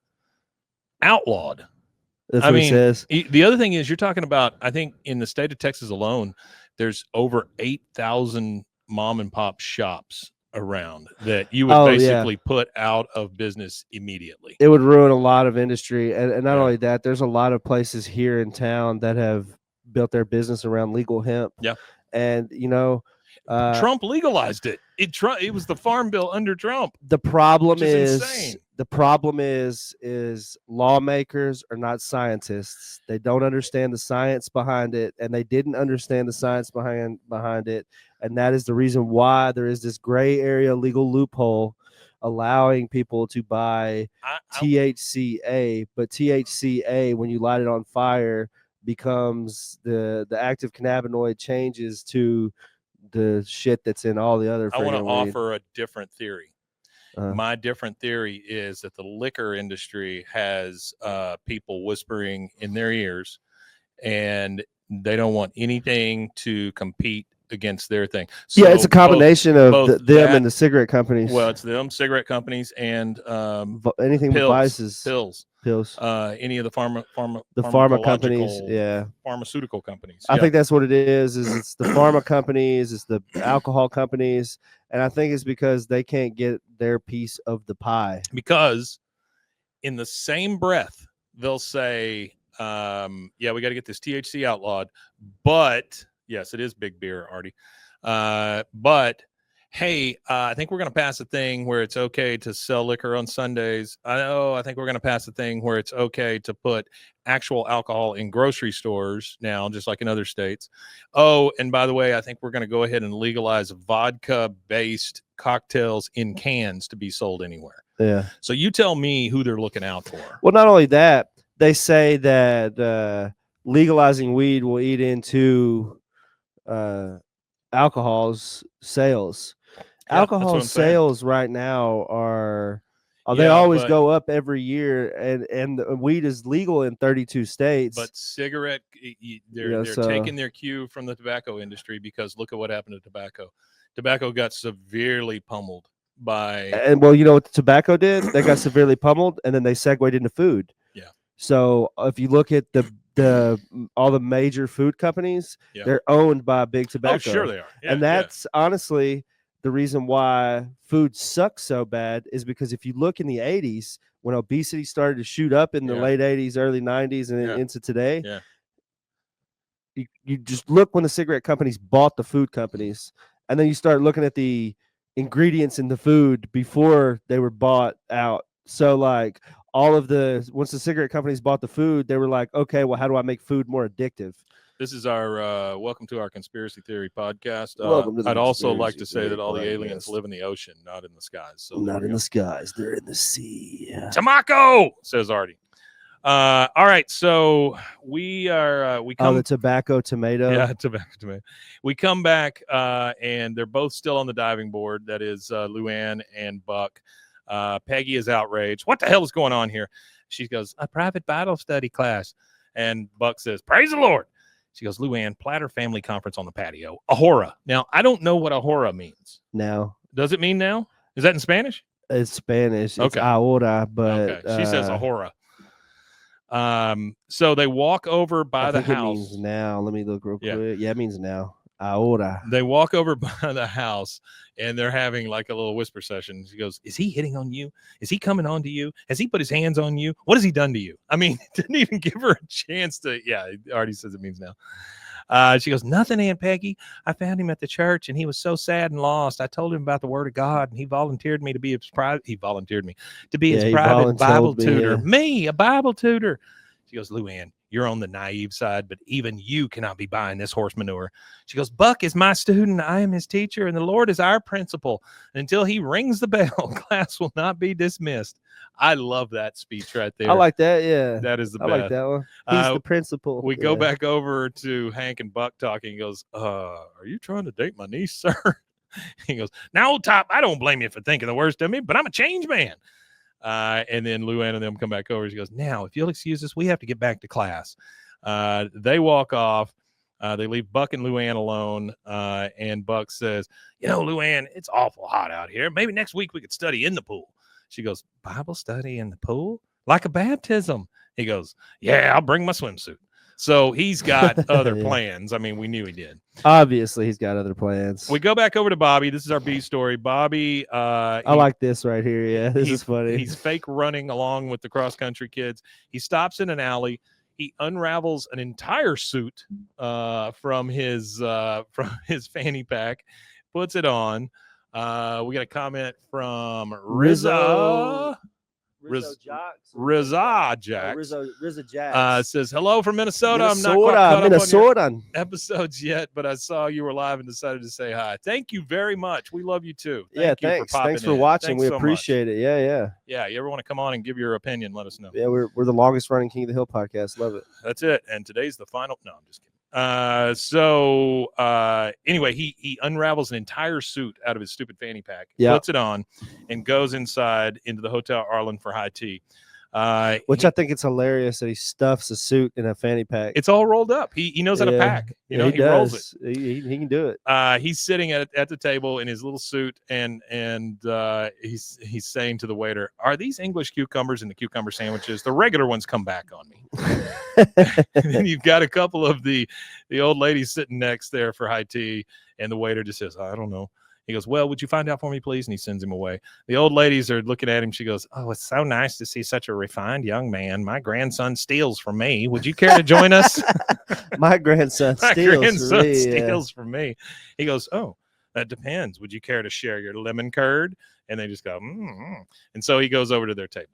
That's what he says. The other thing is, you're talking about, I think in the state of Texas alone, there's over 8,000 mom and pop shops around that you would basically put out of business immediately. It would ruin a lot of industry. And not only that, there's a lot of places here in town that have built their business around legal hemp. Yeah. And, Trump legalized it. It was the farm bill under Trump. The problem is lawmakers are not scientists. They don't understand the science behind it, and they didn't understand the science behind it. And that is the reason why there is this gray area legal loophole allowing people to buy THCA. But THCA, when you light it on fire, becomes the active cannabinoid changes to the shit that's in all the other. I want to offer a different theory. My different theory is that the liquor industry has people whispering in their ears, and they don't want anything to compete against their thing. So it's a combination of them and the cigarette companies. Well, it's them, cigarette companies, and anything with vices, pills. Any of the pharma companies, pharmaceutical companies. I think that's what it is it's the pharma companies, it's the alcohol companies, and I think it's because they can't get their piece of the pie. Because in the same breath, they'll say, we got to get this THC outlawed, but yes, it is big beer, Artie. But hey, I think we're going to pass a thing where it's okay to sell liquor on Sundays. I think we're going to pass a thing where it's okay to put actual alcohol in grocery stores now, just like in other states. Oh, and by the way, I think we're going to go ahead and legalize vodka-based cocktails in cans to be sold anywhere. Yeah. So you tell me who they're looking out for. Well, not only that, they say that legalizing weed will eat into alcohol's sales. Alcohol sales right now are they always go up every year, and weed is legal in 32 states. But cigarette, they're taking their cue from the tobacco industry, because look at what happened to tobacco. Tobacco got severely pummeled by. And well, you know what the tobacco did? They got severely pummeled, and then they segued into food. Yeah. So if you look at all the major food companies, they're owned by big tobacco. Oh, sure they are. Yeah, and that's honestly the reason why food sucks so bad, is because if you look in the 80s, when obesity started to shoot up in the late 80s, early 90s, and into today, you just look when the cigarette companies bought the food companies, and then you start looking at the ingredients in the food before they were bought out. So like once the cigarette companies bought the food, they were like, okay, well, how do I make food more addictive? This is our welcome to our conspiracy theory podcast. I'd also like to say that all the aliens live in the ocean, not in the skies. So not in the skies, they're in the sea. Tobacco, says Artie. All right, so we come the tobacco tomato. Yeah, tobacco tomato. We come back, and they're both still on the diving board. That is Luanne and Buck. Peggy is outraged. What the hell is going on here? She goes, a private Bible study class. And Buck says, praise the Lord. She goes, Luanne, Platter family conference on the patio. Ahora. Now, I don't know what ahora means. Now. Does it mean now? Is that in Spanish? It's Spanish. Okay. It's ahora, but okay. She says ahora. So they walk over by the house. It means now. Let me look real quick. Yeah, it means now. Ahora. They walk over by the house and they're having like a little whisper session. She goes, is he hitting on you? Is he coming on to you? Has he put his hands on you? What has he done to you? I mean, didn't even give her a chance to. Yeah, it already says it means now. She goes, nothing, Aunt Peggy. I found him at the church and he was so sad and lost. I told him about the word of God and he volunteered me to be his private. He volunteered me to be his private Bible tutor. Me, a Bible tutor. She goes, Luanne, you're on the naive side, but even you cannot be buying this horse manure. She goes, Buck is my student. I am his teacher, and the Lord is our principal. And until he rings the bell, class will not be dismissed. I love that speech right there. I like that. Yeah. That is the best. I like that one. He's the principal. We go back over to Hank and Buck talking. He goes, are you trying to date my niece, sir? He goes, now, old top, I don't blame you for thinking the worst of me, but I'm a changed man. And then Luanne and them come back over. She goes, now, if you'll excuse us, we have to get back to class. They walk off. They leave Buck and Luanne alone. And Buck says, Luanne, it's awful hot out here. Maybe next week we could study in the pool. She goes, Bible study in the pool? Like a baptism. He goes, yeah, I'll bring my swimsuit. So he's got other plans. I mean, we knew he did. Obviously, he's got other plans. We go back over to Bobby. This is our B story. Bobby. I like this right here. Yeah, this is funny. H's fake running along with the cross-country kids. He stops in an alley. He unravels an entire suit from his fanny pack, puts it on. We got a comment from Rizzo Jax says, hello from Minnesota. I'm not quite caught up on your episodes yet, but I saw you were live and decided to say hi. Thank you very much. We love you too. Thanks for watching. We appreciate it. Yeah. You ever want to come on and give your opinion, let us know. Yeah, we're the longest running King of the Hill podcast. Love it. That's it. And today's the final. No, I'm just kidding. Anyway, he unravels an entire suit out of his stupid fanny pack, puts it on, and goes inside into the Hotel Arlen for high tea. Which I think it's hilarious that he stuffs a suit in a fanny pack. It's all rolled up. He knows how to pack. He rolls it. He can do it. He's sitting at the table in his little suit, and he's saying to the waiter, "Are these English cucumbers in the cucumber sandwiches? The regular ones come back on me." And then you've got a couple of the old ladies sitting next there for high tea, and the waiter just says, "I don't know." He goes, well, would you find out for me, please? And he sends him away. The old ladies are looking at him. She goes, oh, it's so nice to see such a refined young man. My grandson steals from me. Would you care to join us? My grandson steals from me. He goes, oh, that depends. Would you care to share your lemon curd? And they just go, And so he goes over to their table.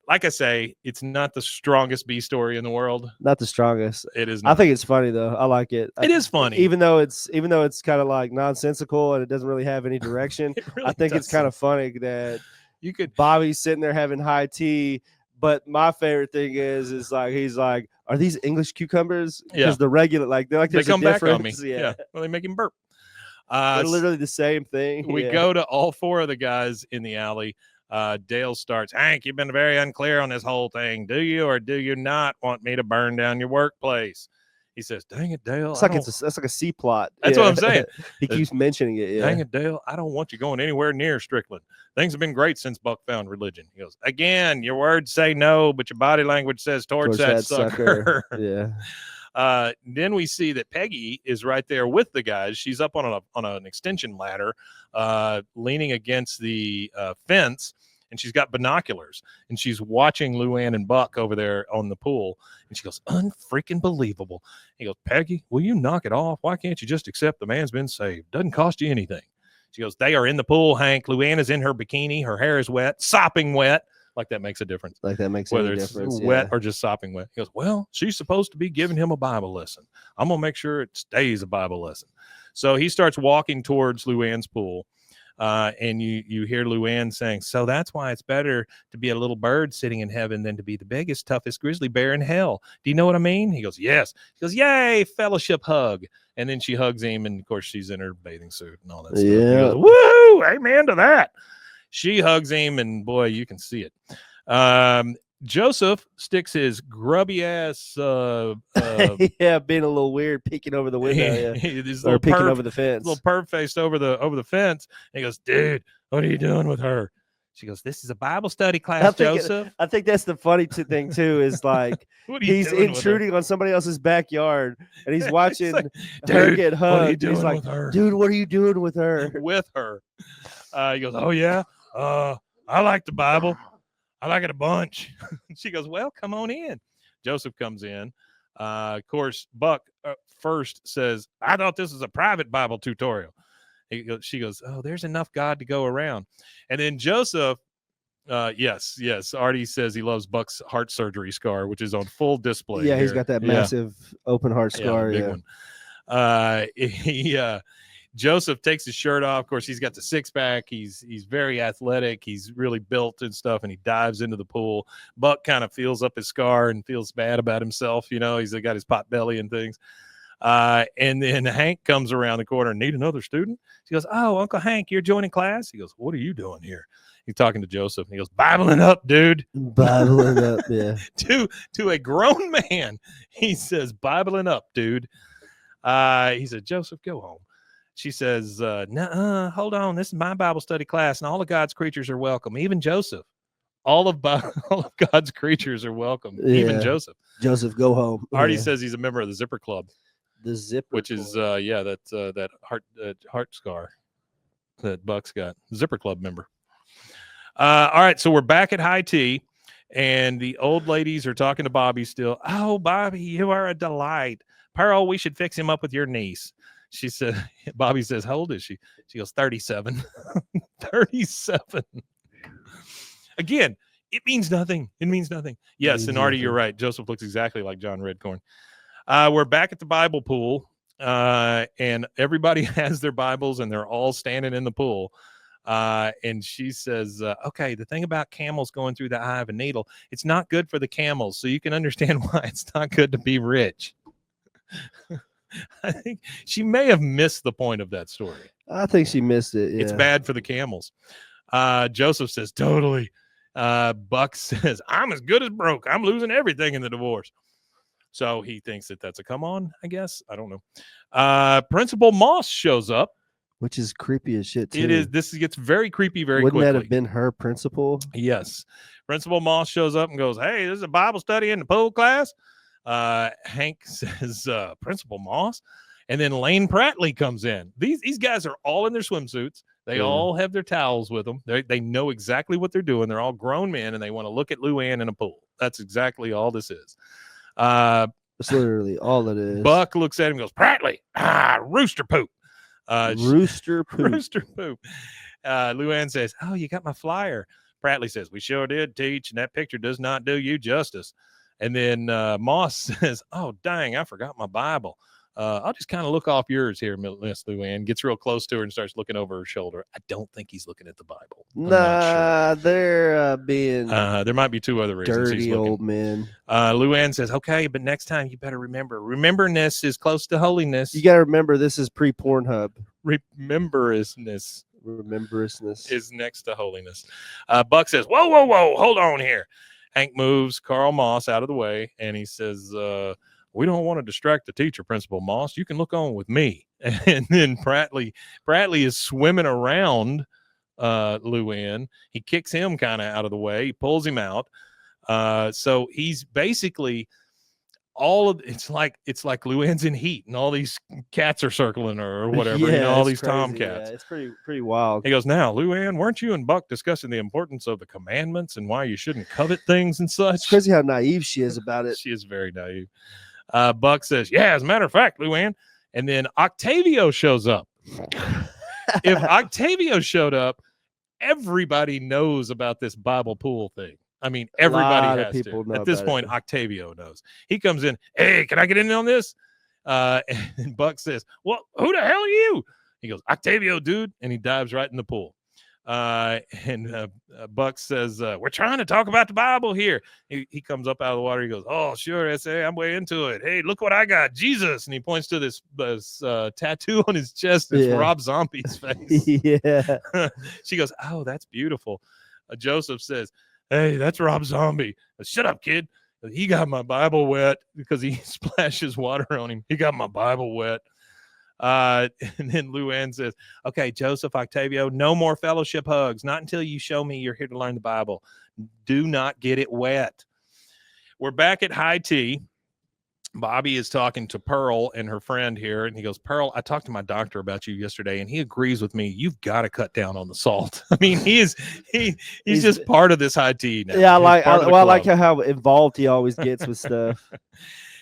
Like I say, it's not the strongest B story in the world. Not the strongest. It is not. I think it's funny though. I like it. It is funny. Even though it's kind of like nonsensical and it doesn't really have any direction. I think it's kind of funny that Bobby's sitting there having high tea. But my favorite thing is like he's like, are these English cucumbers? Because the regular they come back on me. Yeah. Well, they make him burp. They're literally the same thing. We go to all four of the guys in the alley. Dale starts, Hank, you've been very unclear on this whole thing. Do you or do you not want me to burn down your workplace? He says, dang it, Dale. That's like a C plot. That's what I'm saying. He keeps mentioning it. Dang it, Dale. I don't want you going anywhere near Strickland. Things have been great since Buck found religion. He goes, again, your words say no, but your body language says towards that sucker. Yeah. Then we see that Peggy is right there with the guys. She's up on an extension ladder, leaning against the fence, and she's got binoculars, and she's watching Luanne and Buck over there on the pool. And she goes, unfreaking believable. He goes, Peggy, will you knock it off? Why can't you just accept the man's been saved? Doesn't cost you anything. She goes, they are in the pool, Hank. Luanne is in her bikini. Her hair is wet, sopping wet. Like that makes a difference. Whether it's wet or just sopping wet. He goes, well, she's supposed to be giving him a Bible lesson. I'm going to make sure it stays a Bible lesson. So he starts walking towards Luanne's pool. And you hear Luanne saying, so that's why it's better to be a little bird sitting in heaven than to be the biggest, toughest grizzly bear in hell. Do you know what I mean? He goes, yes. He goes, yay, fellowship hug. And then she hugs him. And of course, she's in her bathing suit and all that stuff. Yeah. He goes, woo, amen to that. She hugs him, and boy, you can see it. Joseph sticks his grubby ass, being a little weird, peeking over the window, or peeking over the fence, little perv faced over the fence. And he goes, dude, what are you doing with her? She goes, "This is a Bible study class, Joseph." I think that's the funny thing too. Is like he's intruding on somebody else's backyard, and he's watching like, her get hugged. What are you doing he's like, with her? Dude, what are you doing with her? With her. He goes, "Oh yeah, I like the Bible. I like it a bunch." She goes, "Well, come on in." Joseph comes in. Of course, Buck first says, "I thought this was a private Bible tutorial." She goes, "Oh, there's enough God to go around." And then Joseph, yes, Artie says he loves Buck's heart surgery scar, which is on full display. Yeah, he's got that massive open heart scar. The big one. Joseph takes his shirt off. Of course, he's got the six-pack. He's very athletic. He's really built and stuff, and he dives into the pool. Buck kind of feels up his scar and feels bad about himself. He's got his pot belly and things. And then Hank comes around the corner. "Need another student?" She goes, "Oh, Uncle Hank, you're joining class?" He goes, "What are you doing here?" He's talking to Joseph. And he goes, "Bibling up, dude." Bibling up, yeah. to a grown man, he says, "Bibling up, dude." He said, "Joseph, go home." She says, "Nuh-uh, hold on. This is my Bible study class, and all of God's creatures are welcome, even Joseph. All of God's creatures are welcome, even Joseph." Joseph, go home. Artie says he's a member of the Zipper Club. The Zipper, which is that heart scar that Buck's got. Zipper Club member. All right, so we're back at high tea, and the old ladies are talking to Bobby still. "Oh, Bobby, you are a delight. Pearl, we should fix him up with your niece." She said. Bobby says, "How old is she?" She goes, 37. 37. Again, it means nothing. It means nothing. Yes, and Artie, you're right. Joseph looks exactly like John Redcorn. We're back at the Bible pool, and everybody has their Bibles, and they're all standing in the pool. And she says, "Okay, the thing about camels going through the eye of a needle, it's not good for the camels, so you can understand why it's not good to be rich." I think she may have missed the point of that story. I think she missed it. Yeah. It's bad for the camels. Joseph says, "Totally." Buck says, "I'm as good as broke. I'm losing everything in the divorce." So he thinks that that's a come on, I guess. I don't know. Principal Moss shows up. Which is creepy as shit, too. It is. This gets very creepy very quickly. Wouldn't that have been her principal? Yes. Principal Moss shows up and goes, "Hey, this is a Bible study in the pool class." Hank says, "Principal Moss." And then Lane Prattley comes in. These guys are all in their swimsuits. They all have their towels with them. They know exactly what they're doing. They're all grown men, and they want to look at Luanne in a pool. That's exactly all this is. That's literally all it is. Buck looks at him and goes, "Prattley, rooster poop." Rooster poop. Rooster poop. Luanne says, "Oh, you got my flyer." Prattley says, "We sure did, Teach, and that picture does not do you justice." And then Moss says, "Oh, dang, I forgot my Bible. I'll just kind of look off yours here, Miss Luanne." Gets real close to her and starts looking over her shoulder. I don't think he's looking at the Bible. Nah, they're being there might be two other reasons. Dirty old men. Luanne says, "Okay, but next time you better remember. Rememberness is close to holiness." You got to remember this is pre-Pornhub. Remembrousness is next to holiness. Buck says, Whoa, hold on here." Hank moves Carl Moss out of the way, and he says, "We don't want to distract the teacher, Principal Moss. You can look on with me." And then Prattley is swimming around Luanne. He kicks him kind of out of the way. He pulls him out. So he's basically it's like Luanne's in heat, and all these cats are circling her or whatever. All these crazy. Tomcats. Yeah, it's pretty wild. He goes, "Now, Luanne, weren't you and Buck discussing the importance of the commandments and why you shouldn't covet things and such?" It's crazy how naive she is about it. She is very naive. Buck says, "Yeah, as a matter of fact, Luanne." And then Octavio shows up. If Octavio showed up, everybody knows about this Bible pool thing. I mean, everybody has to. At this point, Octavio knows. He comes in, "Hey, can I get in on this?" And Buck says, "Well, who the hell are you?" He goes, "Octavio, dude." And he dives right in the pool. And Buck says, "We're trying to talk about the Bible here." He comes up out of the water. He goes, "Oh, sure, S.A., I'm way into it. Hey, look what I got, Jesus." And he points to this tattoo on his chest. It's Rob Zombie's face. Yeah. She goes, "Oh, that's beautiful." Joseph says, "Hey, that's Rob Zombie." "Shut up, kid. He got my Bible wet," because he splashes water on him. "He got my Bible wet." And then Luanne says, okay, Joseph, Octavio, no more fellowship hugs. Not until you show me you're here to learn the Bible. Do not get it wet. We're back at high tea. Bobby is talking to Pearl and her friend here, and he goes, Pearl, I talked to my doctor about you yesterday, and he agrees with me. You've got to cut down on the salt. I mean, he's just part of this high tea now. Yeah, I like how involved he always gets with stuff.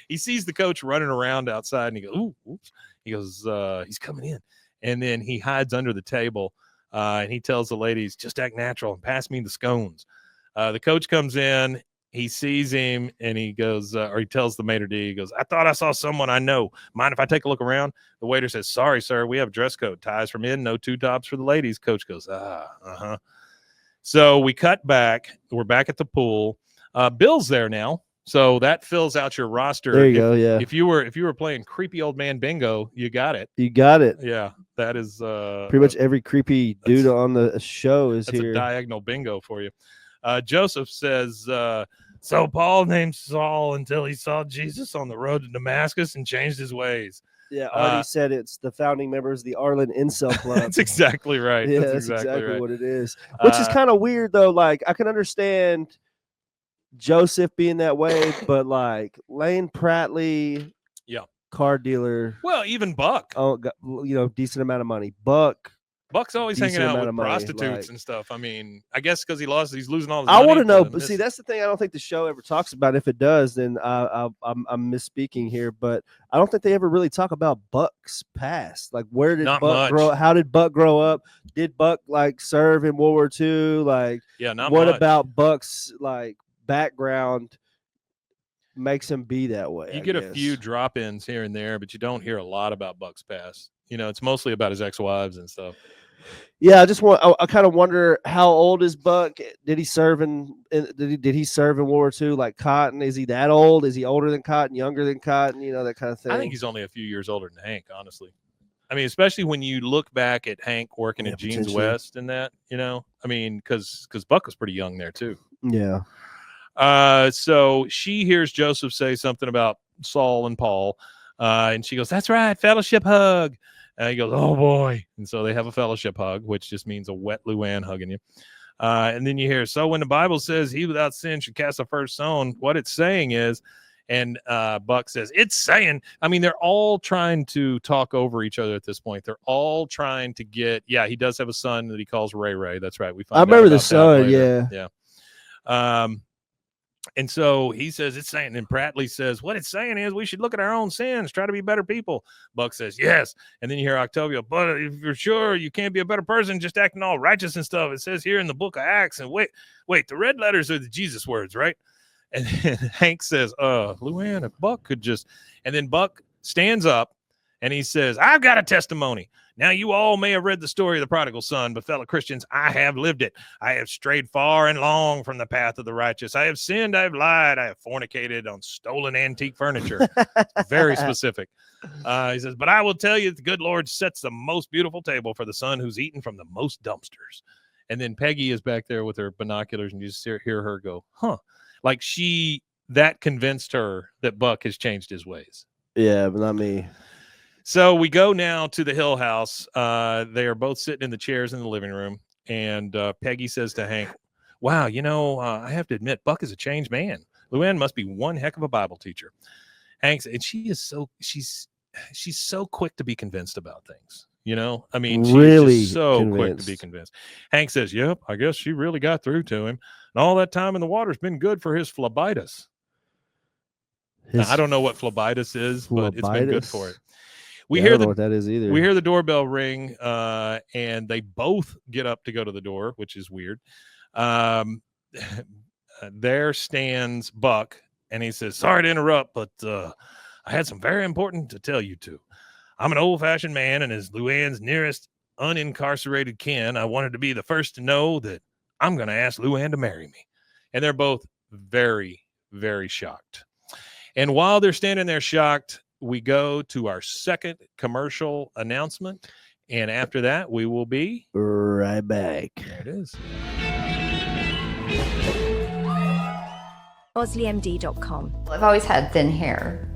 He sees the coach running around outside, and he goes, ooh, oops. He goes, he's coming in. And then he hides under the table, and he tells the ladies, just act natural and pass me the scones. The coach comes in. He sees him, and he goes, or he tells the maitre d', he goes, I thought I saw someone I know. Mind if I take a look around? The waiter says, sorry, sir, we have dress code. Ties for men, no two tops for the ladies. Coach goes, uh-huh. So we cut back. We're back at the pool. Bill's there now. So that fills out your roster. There you go. Yeah. If you were playing creepy old man bingo, you got it. You got it. Yeah. That is pretty much every creepy dude on the show is here. That's a diagonal bingo for you. Joseph says, so Paul named Saul until he saw Jesus on the road to Damascus and changed his ways. Yeah, Artie said it's the founding members of the Arlen Incel Club. That's exactly right. Yeah, that's exactly right. What it is. Which is kind of weird, though. Like, I can understand Joseph being that way, but like Lane Prattley, car dealer. Well, even Buck. Oh, decent amount of money. Buck's always hanging out with prostitutes and stuff. I mean, I guess because he's losing all his money. I want to know, but see, that's the thing. I don't think the show ever talks about. If it does, then I'm misspeaking here. But I don't think they ever really talk about Buck's past. Like, where did Buck grow up? How did Buck grow up? Did Buck like serve in World War II? Like, what about Buck's like background makes him be that way? You get a few drop-ins here and there, but you don't hear a lot about Buck's past. It's mostly about his ex-wives and stuff. Yeah, I kind of wonder, how old is Buck? Did he serve in World War II? Like Cotton, is he that old? Is he older than Cotton, younger than Cotton? That kind of thing. I think he's only a few years older than Hank, honestly. I mean, especially when you look back at Hank working at Jeans West and that, I mean, because Buck was pretty young there too. Yeah. So she hears Joseph say something about Saul and Paul, and she goes, "That's right, fellowship hug." And he goes, "Oh boy!" And so they have a fellowship hug, which just means a wet Luanne hugging you. And then you hear, so when the Bible says he without sin should cast the first stone, what it's saying is, and Buck says, it's saying, I mean, they're all trying to talk over each other at this point. They're all trying to get, he does have a son that he calls Ray Ray. That's right. I remember the son. Yeah. And so he says, it's saying, and Prattley says, what it's saying is we should look at our own sins, try to be better people. Buck says, yes. And then you hear Octavio, but if you're sure you can't be a better person, just acting all righteous and stuff. It says here in the book of Acts, and wait, the red letters are the Jesus words, right? And then Hank says, Luanne, if Buck could just, and then Buck stands up and he says, I've got a testimony. Now, you all may have read the story of the prodigal son, but fellow Christians, I have lived it. I have strayed far and long from the path of the righteous. I have sinned. I have lied. I have fornicated on stolen antique furniture. Very specific. He says, but I will tell you, the good Lord sets the most beautiful table for the son who's eaten from the most dumpsters. And then Peggy is back there with her binoculars, and you just hear her go, huh? Like that convinced her that Buck has changed his ways. Yeah, but not me. So we go now to the Hill house. They are both sitting in the chairs in the living room. And Peggy says to Hank, wow, I have to admit, Buck is a changed man. Luanne must be one heck of a Bible teacher. Hank, and she's so quick to be convinced about things. I mean, she's really so quick to be convinced. Hank says, yep, I guess she really got through to him. And all that time in the water's been good for his phlebitis. Now, I don't know what phlebitis is, but it's been good for it. I don't know what that is either. We hear the doorbell ring, and they both get up to go to the door, which is weird. There stands Buck, and he says, sorry to interrupt, but I had some very important to tell you two. I'm an old-fashioned man, and as Luanne's nearest unincarcerated kin, I wanted to be the first to know that I'm going to ask Luanne to marry me. And they're both very, very shocked. And while they're standing there shocked, we go to our second commercial announcement. And after that, we will be right back. There it is. OsleyMD.com. I've always had thin hair.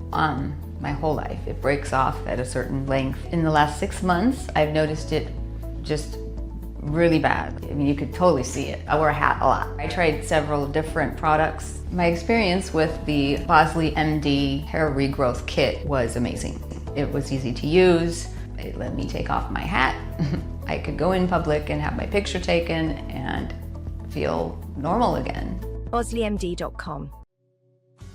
my whole life. It breaks off at a certain length. In the last 6 months, I've noticed it just really bad. I mean, you could totally see it. I wear a hat a lot. I tried several different products. My experience with the Bosley MD hair regrowth kit was amazing. It was easy to use. It let me take off my hat. I could go in public and have my picture taken and feel normal again. BosleyMD.com.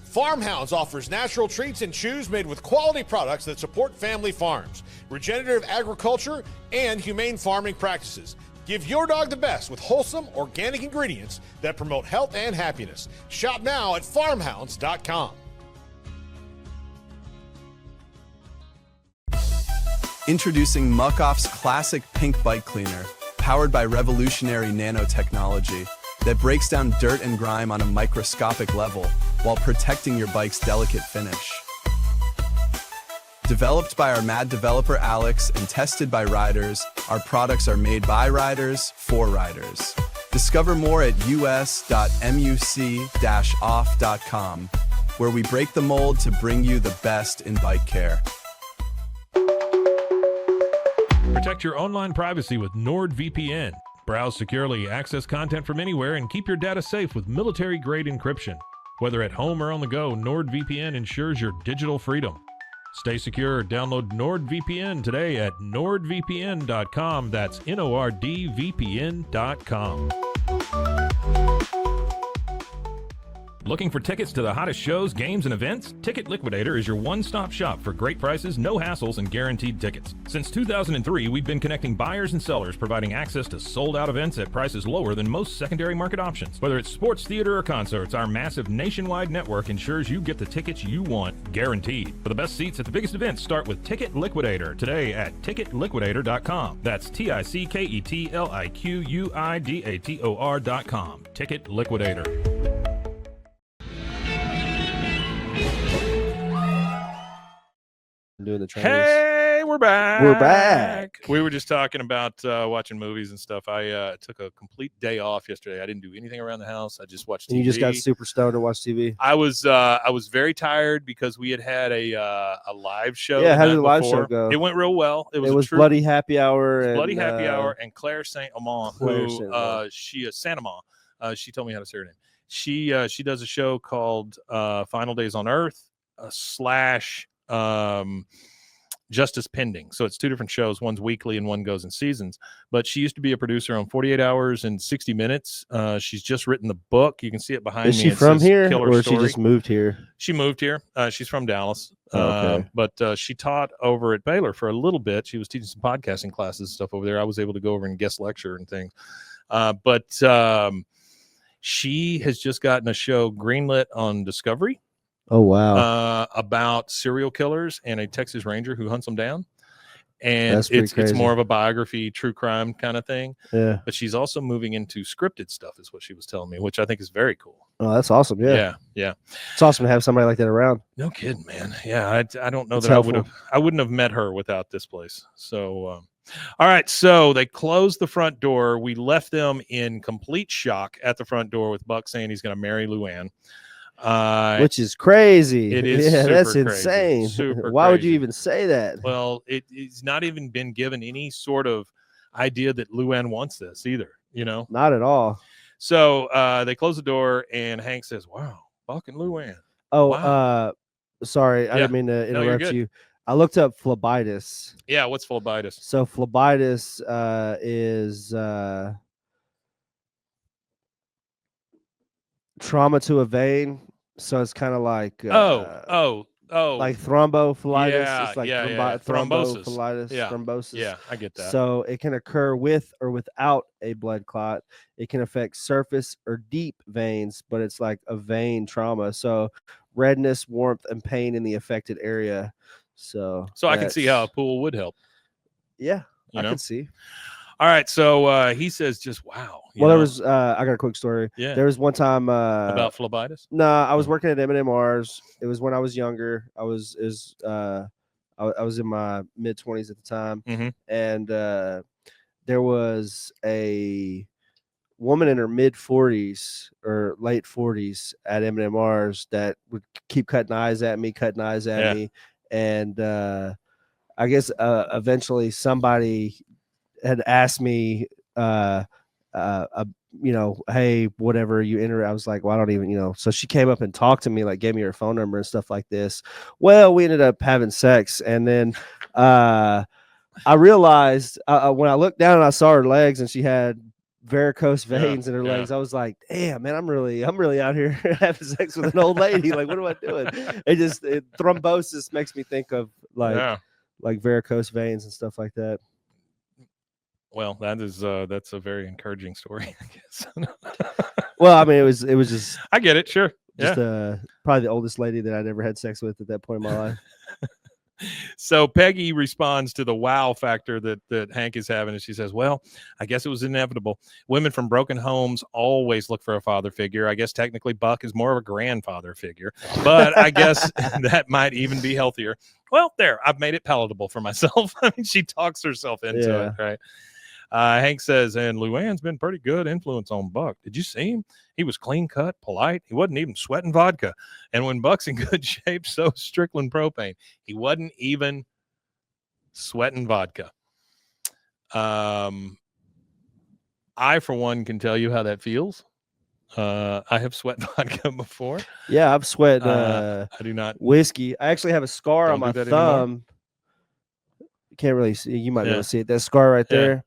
Farmhounds offers natural treats and chews made with quality products that support family farms, regenerative agriculture, and humane farming practices. Give your dog the best with wholesome, organic ingredients that promote health and happiness. Shop now at farmhounds.com. Introducing Muck-Off's classic pink bike cleaner, powered by revolutionary nanotechnology that breaks down dirt and grime on a microscopic level while protecting your bike's delicate finish. Developed by our mad developer Alex and tested by riders, our products are made by riders for riders. Discover more at us.muc-off.com, where we break the mold to bring you the best in bike care. Protect your online privacy with NordVPN. Browse securely, access content from anywhere, and keep your data safe with military-grade encryption. Whether at home or on the go, NordVPN ensures your digital freedom. Stay secure. Download NordVPN today at nordvpn.com. That's NORDVPN.com. Looking for tickets to the hottest shows, games, and events? Ticket Liquidator is your one-stop shop for great prices, no hassles, and guaranteed tickets. Since 2003, we've been connecting buyers and sellers, providing access to sold-out events at prices lower than most secondary market options. Whether it's sports, theater, or concerts, our massive nationwide network ensures you get the tickets you want, guaranteed. For the best seats at the biggest events, start with Ticket Liquidator today at ticketliquidator.com. That's TICKETLIQUIDATOR.com. Ticket Liquidator. Doing the trailers. Hey, we're back. We're back. We were just talking about watching movies and stuff. I took a complete day off yesterday. I didn't do anything around the house. I just watched TV. And you just got super stoned to watch TV. I was very tired because we had a live show. Yeah, how did the live show go? It went real well. It was Bloody Happy Hour. Bloody Happy Hour, and Claire Saint Amand, who she is Saint Amand. She told me how to say her name. She does a show called Final Days on Earth / Justice Pending. So it's two different shows. One's weekly and one goes in seasons. But she used to be a producer on 48 Hours and 60 Minutes. She's just written the book. You can see it behind me. Is she from here, or she just moved here? She moved here. She's from Dallas. Okay. But she taught over at Baylor for a little bit. She was teaching some podcasting classes and stuff over there. I was able to go over and guest lecture and things. But she has just gotten a show greenlit on Discovery. Oh, wow. About serial killers and a Texas Ranger who hunts them down. And it's more of a biography, true crime kind of thing. Yeah. But she's also moving into scripted stuff, is what she was telling me, which I think is very cool. Oh, that's awesome. Yeah. Yeah. It's awesome to have somebody like that around. No kidding, man. Yeah. I don't know That's that helpful. I wouldn't have met her without this place. So, all right. So they closed the front door. We left them in complete shock at the front door with Buck saying he's going to marry Luanne. Which is crazy. It is. Yeah, that's crazy. insane. Super Why crazy. would you even say that? Well, it's not even been given any sort of idea that Luanne wants this either, you know? Not at all. So they close the door and Hank says, wow, Buck and Luanne. Oh, wow. Sorry. I didn't mean to interrupt you. I looked up phlebitis. Yeah. What's phlebitis? So phlebitis is trauma to a vein. So it's kind of like like thrombophlebitis. Yeah, it's like thrombosis. Thrombosis. Yeah, I get that. So it can occur with or without a blood clot. It can affect surface or deep veins, but it's like a vein trauma. So redness, warmth, and pain in the affected area. So I can see how a pool would help. Yeah, I can see. All right, so he says, "Just wow." There was. I got a quick story. Yeah. There was one time about phlebitis. No, I was working at M&M's. It was when I was younger. I was in my mid-20s at the time, and there was a woman in her mid-40s or late 40s at M&M's that would keep cutting eyes at me, And I guess eventually somebody had asked me, hey, whatever you enter. I was like, well, I don't even, so she came up and talked to me, like gave me her phone number and stuff like this. Well, we ended up having sex. And then I realized when I looked down and I saw her legs and she had varicose veins in her legs, I was like, damn, man, I'm really out here having sex with an old lady. Like, what am I doing? Thrombosis makes me think of like varicose veins and stuff like that. Well, that's a very encouraging story, I guess. Well, I mean, it was just. I get it, sure. Just probably the oldest lady that I'd ever had sex with at that point in my life. So Peggy responds to the wow factor that Hank is having, and she says, well, I guess it was inevitable. Women from broken homes always look for a father figure. I guess technically Buck is more of a grandfather figure, but I guess that might even be healthier. Well, there, I've made it palatable for myself. I mean, she talks herself into it, right? Hank says, and Luanne's been pretty good influence on Buck. Did you see him? He was clean cut, polite. He wasn't even sweating vodka. And when Buck's in good shape, so Strickland propane. He wasn't even sweating vodka. I, for one, can tell you how that feels. I have sweat vodka before. Yeah, I've sweat I do not whiskey. I actually have a scar on my thumb. Anymore. You can't really see. You might be able to see it. That scar right there.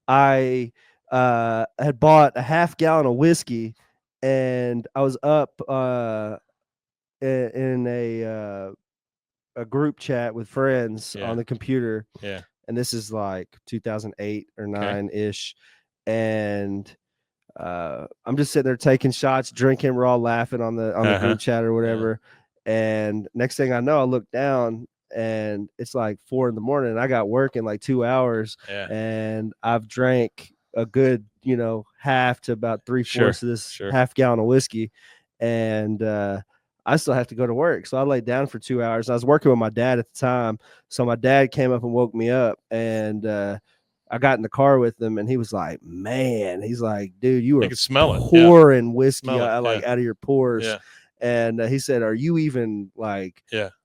I had bought a half gallon of whiskey, and I was up in a group chat with friends on the computer. Yeah. And this is like 2008 or 9-ish. And I'm just sitting there taking shots, drinking. We're all laughing on the group chat or whatever. And next thing I know, I look down, and it's like 4 a.m. and I got work in like 2 hours, and I've drank a good, half to about 3/4 of this half gallon of whiskey. And, I still have to go to work. So I laid down for 2 hours. I was working with my dad at the time. So my dad came up and woke me up, and, I got in the car with him, and he was like, man, he's like, dude, you were pouring whiskey out of your pores. Yeah. And he said, are you even like,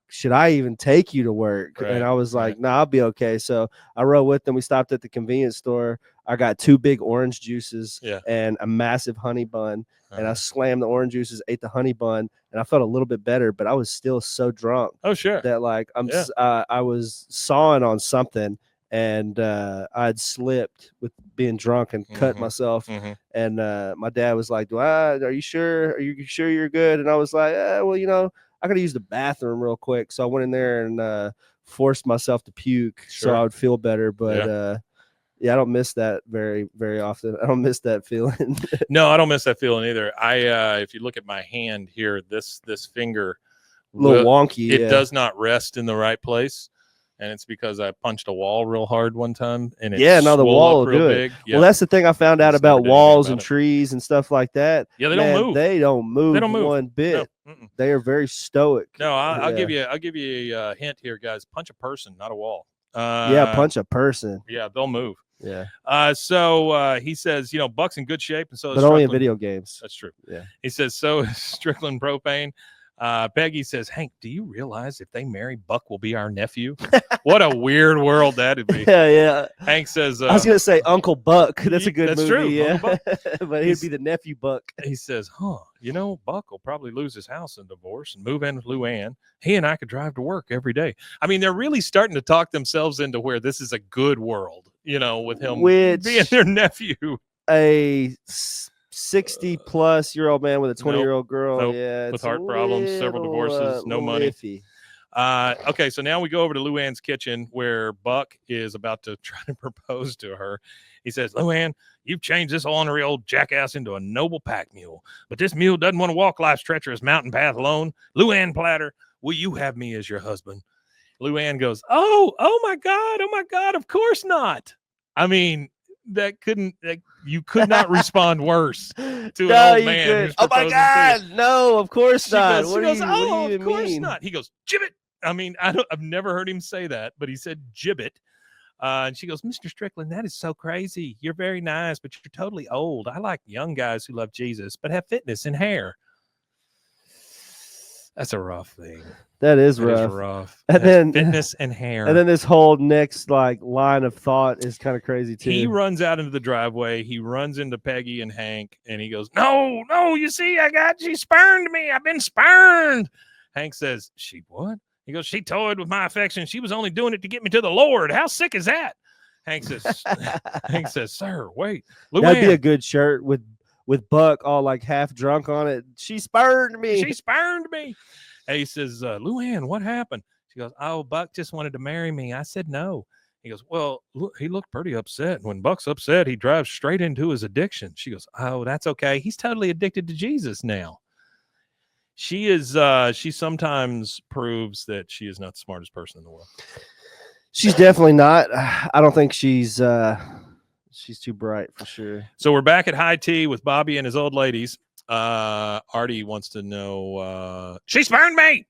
should I even take you to work? Right, and I was like, no, I'll be okay. So I rode with them. We stopped at the convenience store. I got 2 big orange juices and a massive honey bun. And I slammed the orange juices, ate the honey bun, and I felt a little bit better, but I was still so drunk. Oh, sure. That like I was sawing on something, and I'd slipped with being drunk and cut myself. And my dad was like, are you sure? Are you sure you're good? And I was like, well, I gotta use the bathroom real quick. So I went in there and forced myself to puke so I would feel better. But I don't miss that very, very often. I don't miss that feeling. No, I don't miss that feeling either. If you look at my hand here, this finger, a little wonky. It does not rest in the right place. And it's because I punched a wall real hard one time, and the wall real good. Big. Well, that's the thing I found out about walls and trees and stuff like that. Yeah, they don't move. They don't move one bit. No. They are very stoic. No, I'll give you a hint here, guys. Punch a person, not a wall. Punch a person. Yeah, they'll move. Yeah. So he says, Buck's in good shape, and so is but only in video games. That's true. Yeah. He says so is Strickland propane. Peggy says, Hank, do you realize if they marry, Buck will be our nephew? What a weird world that'd be. Yeah. Hank says, I was gonna say Uncle Buck. That's a good movie. True. Yeah. But he'd be the nephew Buck. He says, Buck will probably lose his house in divorce and move in with Luanne. He and I could drive to work every day. I mean, they're really starting to talk themselves into where this is a good world, with him being their nephew. A 60-plus-year-old man with a 20-year-old girl. Nope. Yeah, with heart problems, several divorces, no money. Iffy. Okay, so now we go over to Luanne's kitchen where Buck is about to try to propose to her. He says, Luanne, you've changed this ornery old jackass into a noble pack mule, but this mule doesn't want to walk life's treacherous mountain path alone. Luanne Platter, will you have me as your husband? Luanne goes, oh my God, of course not. I mean, you could not respond worse to an old man. Oh my God, no, of course not. What do you of course mean? not. He goes, gibbet. I mean, I've never heard him say that, but he said gibbet. And she goes, Mr. Strickland, that is so crazy. You're very nice, but you're totally old. I like young guys who love Jesus, but have fitness and hair. That's a rough thing. That is rough. rough. And then fitness and hair. And then this whole next like line of thought is kind of crazy too. He runs out into the driveway. He runs into Peggy and Hank, and he goes, "No, you see, she spurned me. I've been spurned." Hank says, "She what?" He goes, "She toyed with my affection. She was only doing it to get me to the Lord. How sick is that?" Hank says, "Sir, wait. Luanne. That'd be a good shirt with Buck all like half drunk on it. She spurned me. She spurned me." And he says, "Luanne, what happened?" She goes, "Oh, Buck just wanted to marry me. I said no." He goes, "Well, look, he looked pretty upset. When Buck's upset, he drives straight into his addiction." She goes, "Oh, that's okay. He's totally addicted to Jesus now." She is. She sometimes proves that she is not the smartest person in the world. She's definitely not. I don't think she's too bright for sure. So we're back at high tea with Bobby and his old ladies. Artie wants to know, she spurned me.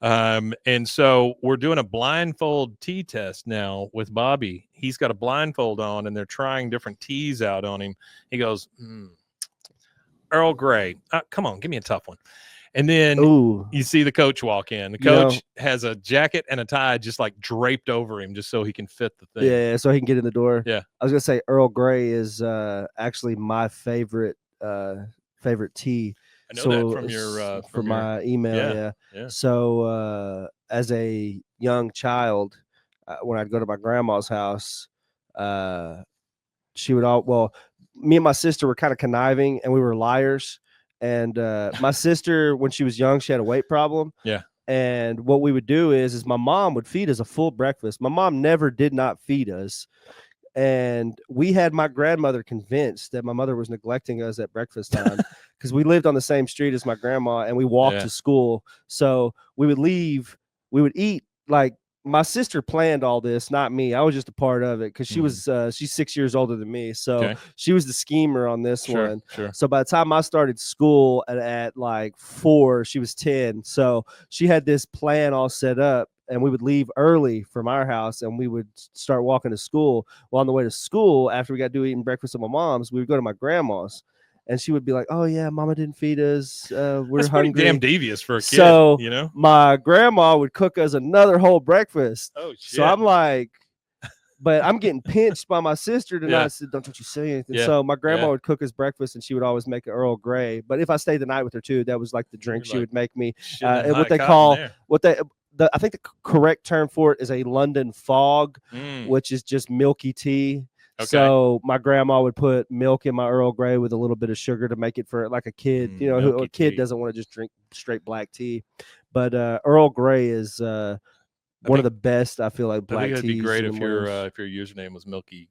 And so we're doing a blindfold tea test now with Bobby. He's got a blindfold on and they're trying different teas out on him. He goes, Earl Grey. Come on, give me a tough one. And then you see the coach walk in. The coach has a jacket and a tie just like draped over him just so he can fit the thing. Yeah, so he can get in the door. Yeah. I was going to say Earl Grey is actually my favorite tea. I know that from your from my email. Yeah. So as a young child, when I'd go to my grandma's house, she would me and my sister were kind of conniving and we were liars. And my sister, when she was young, she had a weight problem. Yeah. And what we would do is my mom would feed us a full breakfast. My mom did not feed us. And we had my grandmother convinced that my mother was neglecting us at breakfast time because we lived on the same street as my grandma and we walked to school. So we would eat like my sister planned all this, not me. I was just a part of it because she was she's 6 years older than me. So she was the schemer on this one. Sure. So by the time I started school at like 4, she was 10. So she had this plan all set up. And we would leave early from our house and we would start walking to school. Well, on the way to school, after we got done eating breakfast at my mom's, we would go to my grandma's and she would be like, "Oh yeah, mama didn't feed us. We're That's hungry." Pretty damn devious for a kid, so, you know? My grandma would cook us another whole breakfast. Oh, shit. So I'm like, but I'm getting pinched by my sister to not say, "Don't you say anything." Yeah. So my grandma would cook us breakfast and she would always make an Earl Grey. But if I stayed the night with her too, that was like the drink she would make me. What they call I think the correct term for it is a London fog, which is just milky tea. Okay. So my grandma would put milk in my Earl Grey with a little bit of sugar to make it for like a kid, a kid doesn't want to just drink straight black tea. But Earl Grey is one of the best, I feel like, black teas. I think it'd be great if your username was Milky.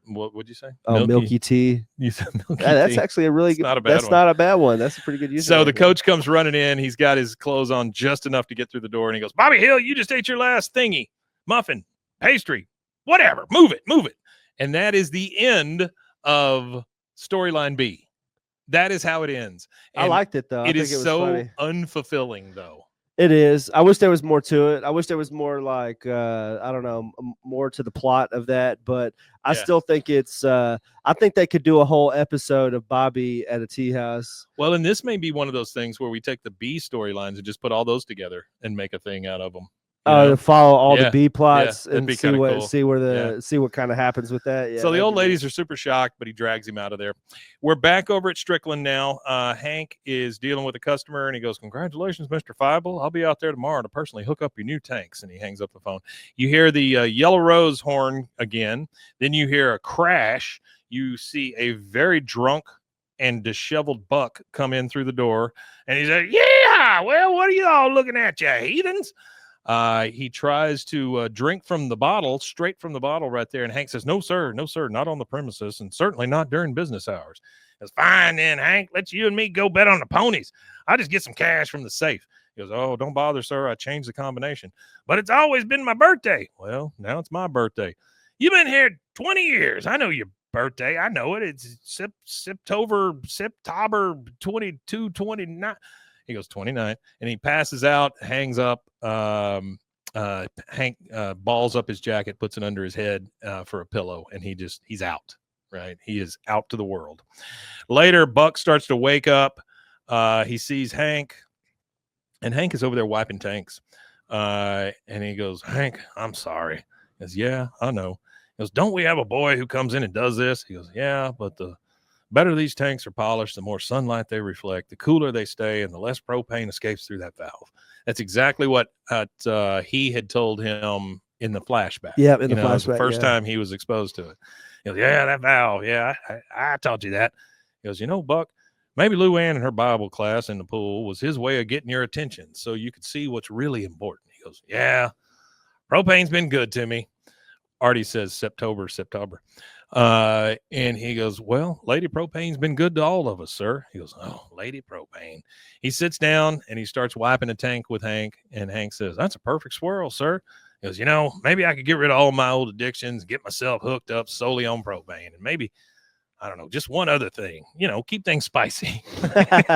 What would you say? Milky tea. You said Milky that's tea. Actually a really good. Not a bad that's not a bad one. That's a pretty good username. So the coach comes running in. He's got his clothes on just enough to get through the door, and he goes, "Bobby Hill, you just ate your last thingy, muffin, pastry, whatever. Move it." And that is the end of storyline B. That is how it ends. And I liked it though. It is so unfulfilling though. It is. I wish there was more to it. I wish there was more like, I don't know, more to the plot of that. But I still think it's, I think they could do a whole episode of Bobby at a tea house. Well, and this may be one of those things where we take the B storylines and just put all those together and make a thing out of them. To follow all the B plots and see cool. see what kind of happens with that. Yeah, so the old ladies are super shocked, but he drags him out of there. We're back over at Strickland now. Hank is dealing with a customer, and he goes, "Congratulations, Mr. Feibel. I'll be out there tomorrow to personally hook up your new tanks." And he hangs up the phone. You hear the yellow rose horn again. Then you hear a crash. You see a very drunk and disheveled Buck come in through the door, and he said, "Yeah, well, what are you all looking at, you heathens?" He tries to drink from the bottle, straight from the bottle right there. And Hank says, no, sir, not on the premises, and certainly not during business hours. It's fine then, Hank. Let's you and me go bet on the ponies. I'll just get some cash from the safe. He goes, "Oh, don't bother, sir. I changed the combination. But it's always been my birthday." "Well, now it's my birthday." "You've been here 20 years. I know your birthday. I know it. It's September 22, 29. He goes, 29, and he passes out, hangs up. Hank balls up his jacket, puts it under his head for a pillow, and he's out, right? He is out to the world. Later, Buck starts to wake up. He sees Hank, And Hank is over there wiping tanks. And he goes, Hank, I'm sorry. He goes, yeah, I know. He goes, don't we have a boy who comes in and does this? He goes, yeah, but the better these tanks are polished, the more sunlight they reflect, the cooler they stay, and the less propane escapes through that valve. That's exactly what he had told him in the flashback. Yeah, in the flashback. The first time he was exposed to it. He goes, yeah, that valve. Yeah, I taught you that. He goes, Buck, maybe Luanne and her Bible class in the pool was his way of getting your attention so you could see what's really important. He goes, yeah, propane's been good to me. Artie says September. And he goes, well, Lady Propane's been good to all of us, sir. He goes, oh, Lady Propane. He sits down and he starts wiping a tank with Hank. And Hank says, that's a perfect swirl, sir. He goes, maybe I could get rid of all my old addictions, get myself hooked up solely on propane. And maybe, I don't know, just one other thing, keep things spicy.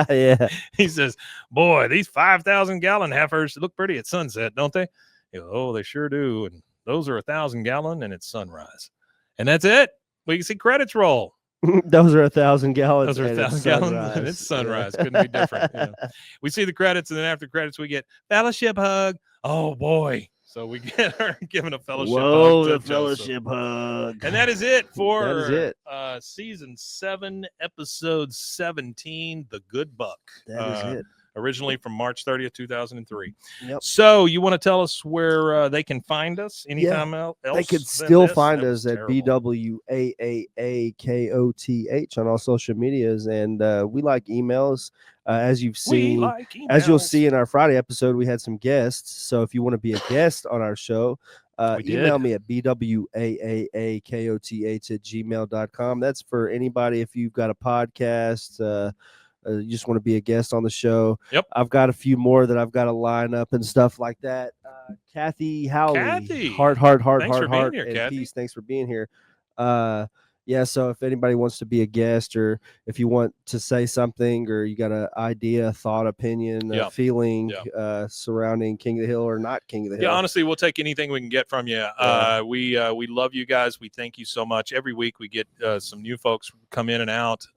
Yeah. He says, boy, these 5,000-gallon heifers look pretty at sunset, don't they? He goes, oh, they sure do. And those are 1,000-gallon and it's sunrise. And that's it. We can see credits roll. Those are 1,000 gallons. Those are 1,000 gallons and it's sunrise. Yeah. Couldn't be different. We see the credits, and then after credits, we get fellowship hug. Oh, boy. So we get her giving a fellowship hug. Whoa, the fellowship hug. And that is it for season 7, episode 17, The Good Buck. That is it. Originally from March 30th, 2003. Yep. So you want to tell us where they can find us anytime else? They could still find us at BWAAKOTH on all social medias. And we like emails. As you've seen, as you'll see in our Friday episode, we had some guests. So if you want to be a guest on our show, email me at BWAAKOTH@gmail.com. That's for anybody. If you've got a podcast, you just want to be a guest on the show. Yep. I've got a few more that I've got to line up and stuff like that. Kathy Howley, heart, and peace. Thanks for being here. So if anybody wants to be a guest, or if you want to say something, or you got an idea, thought, opinion, feeling surrounding King of the Hill or not King of the Hill. Yeah, honestly, we'll take anything we can get from you. We love you guys. We thank you so much. Every week we get some new folks come in and out.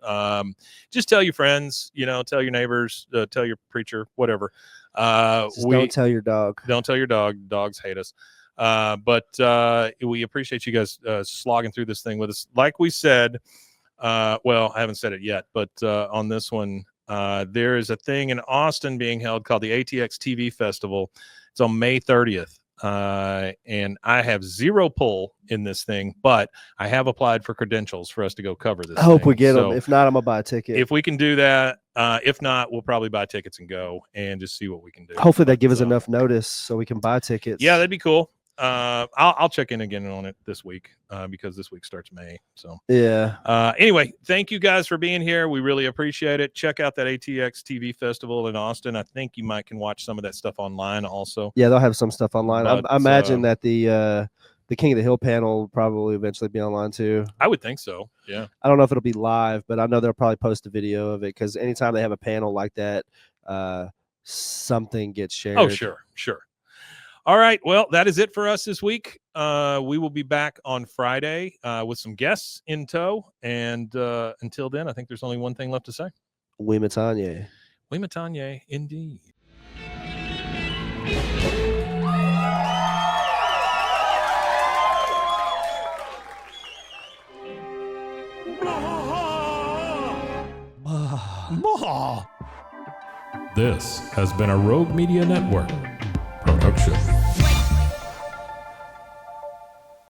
Just tell your friends, tell your neighbors, tell your preacher, whatever. Don't tell your dog. Don't tell your dog. Dogs hate us. But we appreciate you guys slogging through this thing with us. Like we said, I haven't said it yet, but on this one, there is a thing in Austin being held called the ATX TV Festival. It's on May 30th. And I have zero pull in this thing, but I have applied for credentials for us to go cover this. I hope we get them. If not, I'm gonna buy a ticket. If we can do that, if not, we'll probably buy tickets and go and just see what we can do. Hopefully they give us enough notice so we can buy tickets. Yeah, that'd be cool. I'll check in again on it this week because this week starts May. So anyway, thank you guys for being here. We really appreciate it. Check out that ATX TV Festival in Austin. I think you can watch some of that stuff online also. Yeah, they'll have some stuff online. But, I imagine that the King of the Hill panel will probably eventually be online too. I would think so. Yeah. I don't know if it'll be live, but I know they'll probably post a video of it because anytime they have a panel like that, something gets shared. Oh, sure. All right. Well, that is it for us this week. We will be back on Friday with some guests in tow. And until then, I think there's only one thing left to say. Oui, Matanye. Oui, Matanye, indeed. This has been a Rogue Media Network production.